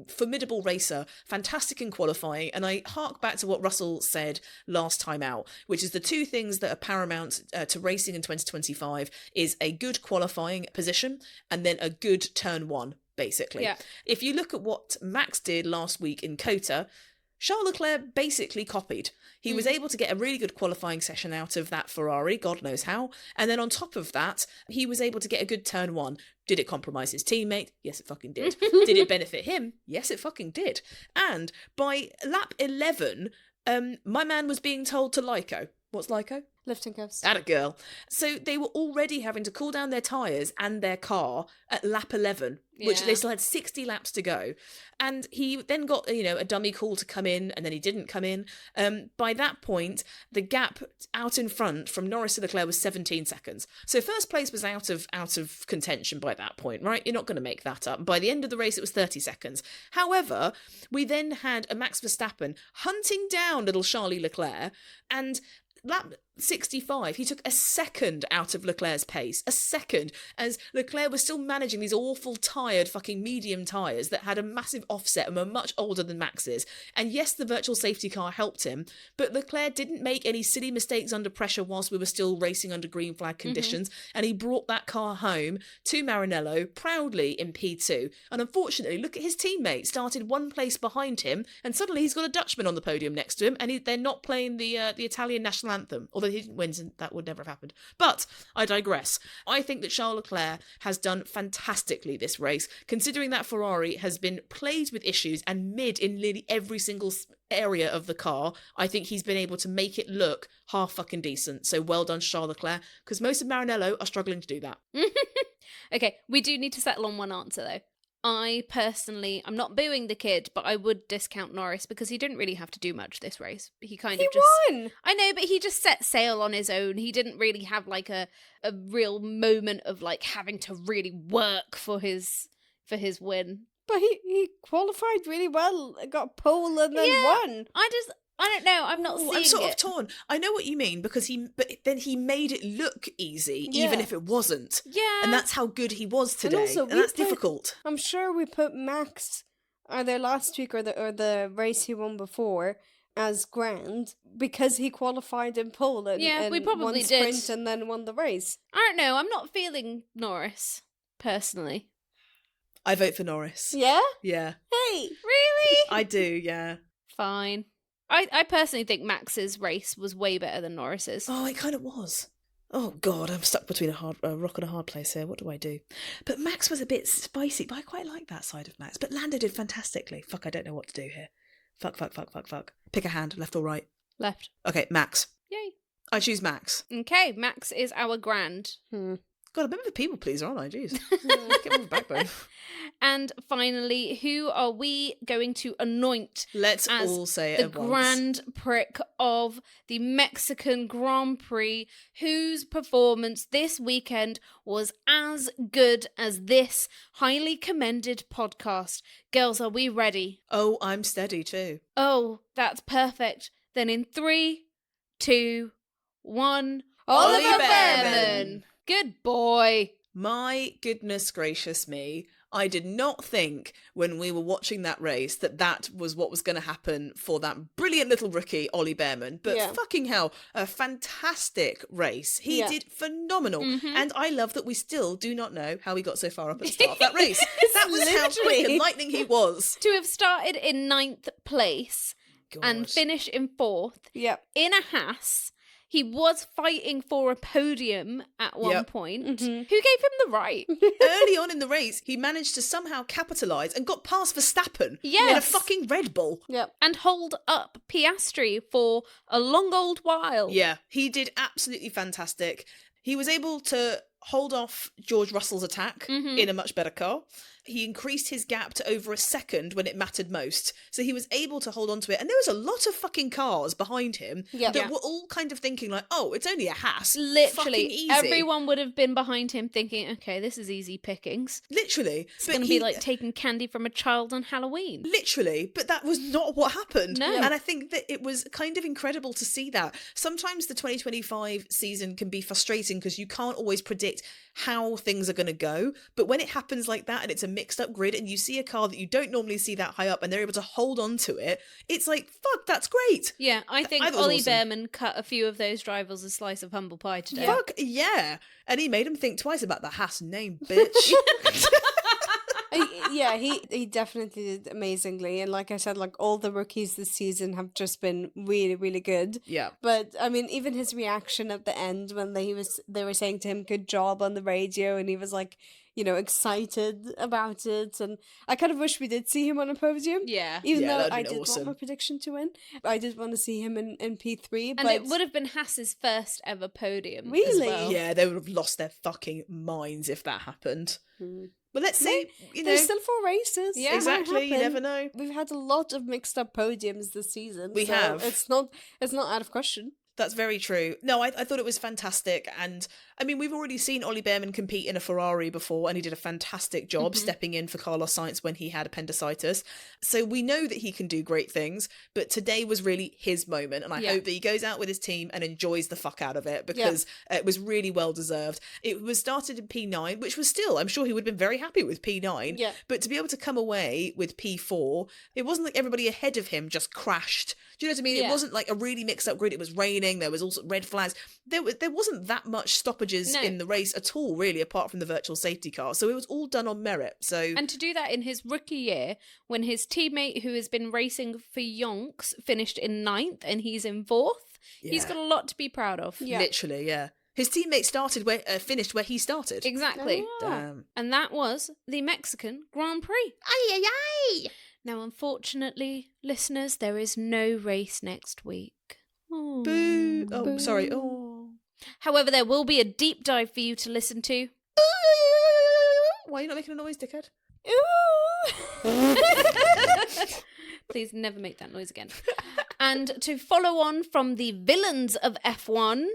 formidable racer, fantastic in qualifying. And I hark back to what Russell said last time out, which is the two things that are paramount to racing in 2025 is a good qualifying position and then a good turn one, basically. Yeah. If you look at what Max did last week in Cota, Charles Leclerc basically copied. He was able to get a really good qualifying session out of that Ferrari, God knows how. And then on top of that, he was able to get a good turn one. Did it compromise his teammate? Yes, it fucking did. Did it benefit him? Yes, it fucking did. And by lap 11, my man was being told to Lyco. What's Lyco? Lifting cuffs. Atta girl. So they were already having to cool down their tyres and their car at lap 11, which Yeah. they still had 60 laps to go. And he then got, a dummy call to come in, and then he didn't come in. By that point, the gap out in front from Norris to Leclerc was 17 seconds. So first place was out of contention by that point, right? You're not going to make that up. By the end of the race, it was 30 seconds. However, we then had a Max Verstappen hunting down little Charles Leclerc, and lap 65, he took a second out of Leclerc's pace. A second, as Leclerc was still managing these awful, tired, fucking medium tyres that had a massive offset and were much older than Max's. And yes, the virtual safety car helped him, but Leclerc didn't make any silly mistakes under pressure whilst we were still racing under green flag conditions, and he brought that car home to Maranello proudly in P2. And unfortunately, look at his teammate, started one place behind him, and suddenly he's got a Dutchman on the podium next to him, and they're not playing the Italian national anthem, although he didn't win, so that would never have happened. But I digress. I think that Charles Leclerc has done fantastically this race, considering that Ferrari has been plagued with issues and mid in nearly every single area of the car. I think he's been able to make it look half fucking decent. So well done, Charles Leclerc, because most of Maranello are struggling to do that. Okay, we do need to settle on one answer though. I personally, I'm not booing the kid, but I would discount Norris because he didn't really have to do much this race. He kind of just won! I know, but he just set sail on his own. He didn't really have like a real moment of like having to really work for his win. But he qualified really well, got pole and then won. I don't know. I'm not Ooh, seeing I'm sort it. of torn. I know what you mean, because but then he made it look easy, even Yeah. if it wasn't. Yeah. And that's how good he was today. also, And we that's put- difficult. I'm sure we put Max either last week or the race he won before as grand because he qualified in pole and, Yeah, we and probably won did. sprint and then won the race. I don't know. I'm not feeling Norris personally. I vote for Norris. Yeah? Yeah. Hey! Really? I do, yeah. Fine. I personally think Max's race was way better than Norris's. Oh, it kind of was. Oh, God, I'm stuck between a rock and a hard place here. What do I do? But Max was a bit spicy, but I quite like that side of Max. But Lando did fantastically. Fuck, I don't know what to do here. Fuck. Pick a hand, left or right. Left. Okay, Max. Yay. I choose Max. Okay, Max is our grand. God, I'm a bit of a people pleaser, aren't I? Jeez. Get me the backbone. And finally, who are we going to anoint Let's as all say it the at once. Grand Prick of the Mexican Grand Prix, whose performance this weekend was as good as this highly commended podcast? Girls, are we ready? Oh, I'm steady too. Oh, that's perfect. Then in 3, 2, 1, Oliver Bearman. Good boy. My goodness gracious me. I did not think when we were watching that race that was what was going to happen for that brilliant little rookie, Ollie Bearman. But Yeah. fucking hell, a fantastic race. He Yeah. did phenomenal. Mm-hmm. And I love that we still do not know how he got so far up at the start of that race. That was how quick Literally. and lightning he was. To have started in 9th place and God. finish in 4th Yep. in a Haas. He was fighting for a podium at one Yep. point. Mhm. Who gave him the right? Early on in the race, he managed to somehow capitalise and got past Verstappen in a Yes. fucking Red Bull. Yep. And hold up Piastri for a long old while. Yeah, he did absolutely fantastic. He was able to hold off George Russell's attack Mhm. in a much better car. He increased his gap to over a second when it mattered most. So he was able to hold on to it. And there was a lot of fucking cars behind him Yep. that Yeah. were all kind of thinking like, oh, it's only a Haas. Fucking Literally, easy. everyone would have been behind him thinking, okay, this is easy pickings. Literally. It's going to be like taking candy from a child on Halloween. Literally, but that was not what happened. No. And I think that it was kind of incredible to see that. Sometimes the 2025 season can be frustrating because you can't always predict how things are going to go. But when it happens like that and it's a mixed up grid and you see a car that you don't normally see that high up and they're able to hold on to it, it's like, fuck, that's great. Yeah, I think I thought it was Ollie awesome. Bearman cut a few of those drivers a slice of humble pie today. Fuck yeah. And he made him think twice about the Haas name, bitch. Yeah, he definitely did amazingly. And like I said, like all the rookies this season have just been really, really good. Yeah. But I mean, even his reaction at the end when they were saying to him, "Good job" on the radio, and he was like, excited about it. And I kind of wish we did see him on a podium. Yeah. Even Yeah, though that'd I been did awesome. want my prediction to win. I did want to see him in P3. And it would have been Haas's first ever podium. Really? As well. Yeah, they would have lost their fucking minds if that happened. But let's see. There's still 4 races. Yeah. It might Exactly, you happen. never know. We've had a lot of mixed up podiums this season. We so have. It's not out of question. That's very true. No, I thought it was fantastic. And I mean, we've already seen Ollie Bearman compete in a Ferrari before, and he did a fantastic job stepping in for Carlos Sainz when he had appendicitis. So we know that he can do great things, but today was really his moment. And I hope that he goes out with his team and enjoys the fuck out of it, because it was really well deserved. It was started in P9, which was still, I'm sure he would have been very happy with P9. Yeah. But to be able to come away with P4, it wasn't like everybody ahead of him just crashed. Do you know what I mean? Yeah. It wasn't like a really mixed up grid. It was raining. There was also red flags. There wasn't that much stoppages in the race at all, really, apart from the virtual safety car. So it was all done on merit. So And to do that in his rookie year, when his teammate who has been racing for yonks finished in 9th and he's in 4th, he's got a lot to be proud of. Yeah. literally, yeah. His teammate finished where he started. Exactly. Damn. And that was the Mexican Grand Prix. Ay, ay, ay. Now, unfortunately, listeners, there is no race next week. Oh, Boo. Oh, sorry. Oh. However, there will be a deep dive for you to listen to. Why are you not making a noise, dickhead? Please never make that noise again. And to follow on from the villains of F1,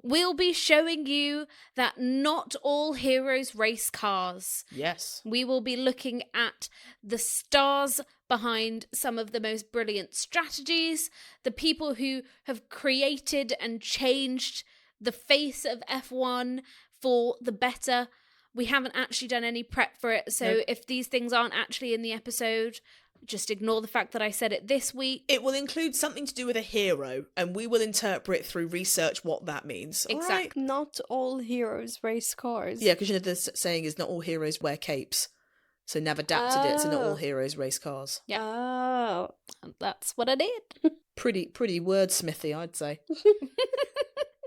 we'll be showing you that not all heroes race cars. Yes. We will be looking at the stars behind some of the most brilliant strategies, the people who have created and changed the face of F1 for the better. We haven't actually done any prep for it, so if these things aren't actually in the episode, just ignore the fact that I said it this week. It will include something to do with a hero, and we will interpret through research what that means. All right? Exactly. Not all heroes race cars. Yeah, because the saying is not all heroes wear capes. So Nav adapted it to not all heroes race cars. Yeah. Oh. And that's what I did. Pretty wordsmithy, I'd say.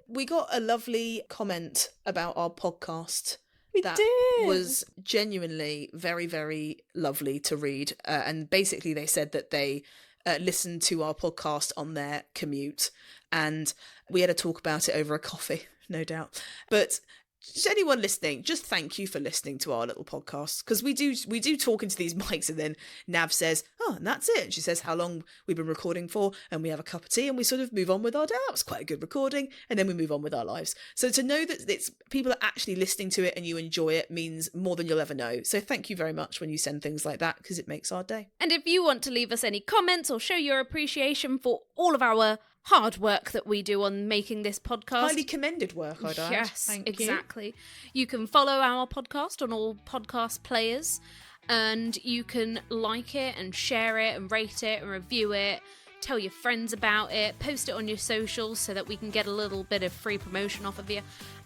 We got a lovely comment about our podcast. We That did. was genuinely very, very lovely to read. And basically they said that they listened to our podcast on their commute, and we had a talk about it over a coffee, no doubt. But just anyone listening, just thank you for listening to our little podcast, because we do talk into these mics, and then Nav says, oh, and that's it. And she says how long we've been recording for, and we have a cup of tea, and we sort of move on with our day. That was quite a good recording, and then we move on with our lives. So to know that it's people are actually listening to it and you enjoy it means more than you'll ever know. So thank you very much when you send things like that, because it makes our day. And if you want to leave us any comments or show your appreciation for all of our hard work that we do on making this podcast. Highly commended work, I'd add. Yes, Thank you. exactly. You can follow our podcast on all podcast players, and you can like it and share it and rate it and review it. Tell your friends about it, post it on your socials so that we can get a little bit of free promotion off of you.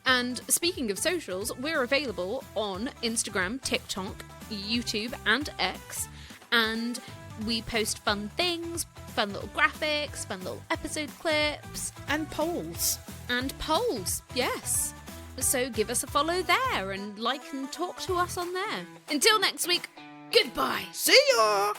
And speaking of socials, we're available on Instagram, TikTok, YouTube, and X. And we post fun things, fun little graphics, fun little episode clips. And polls. And polls, yes. So give us a follow there and like and talk to us on there. Until next week, goodbye. See ya!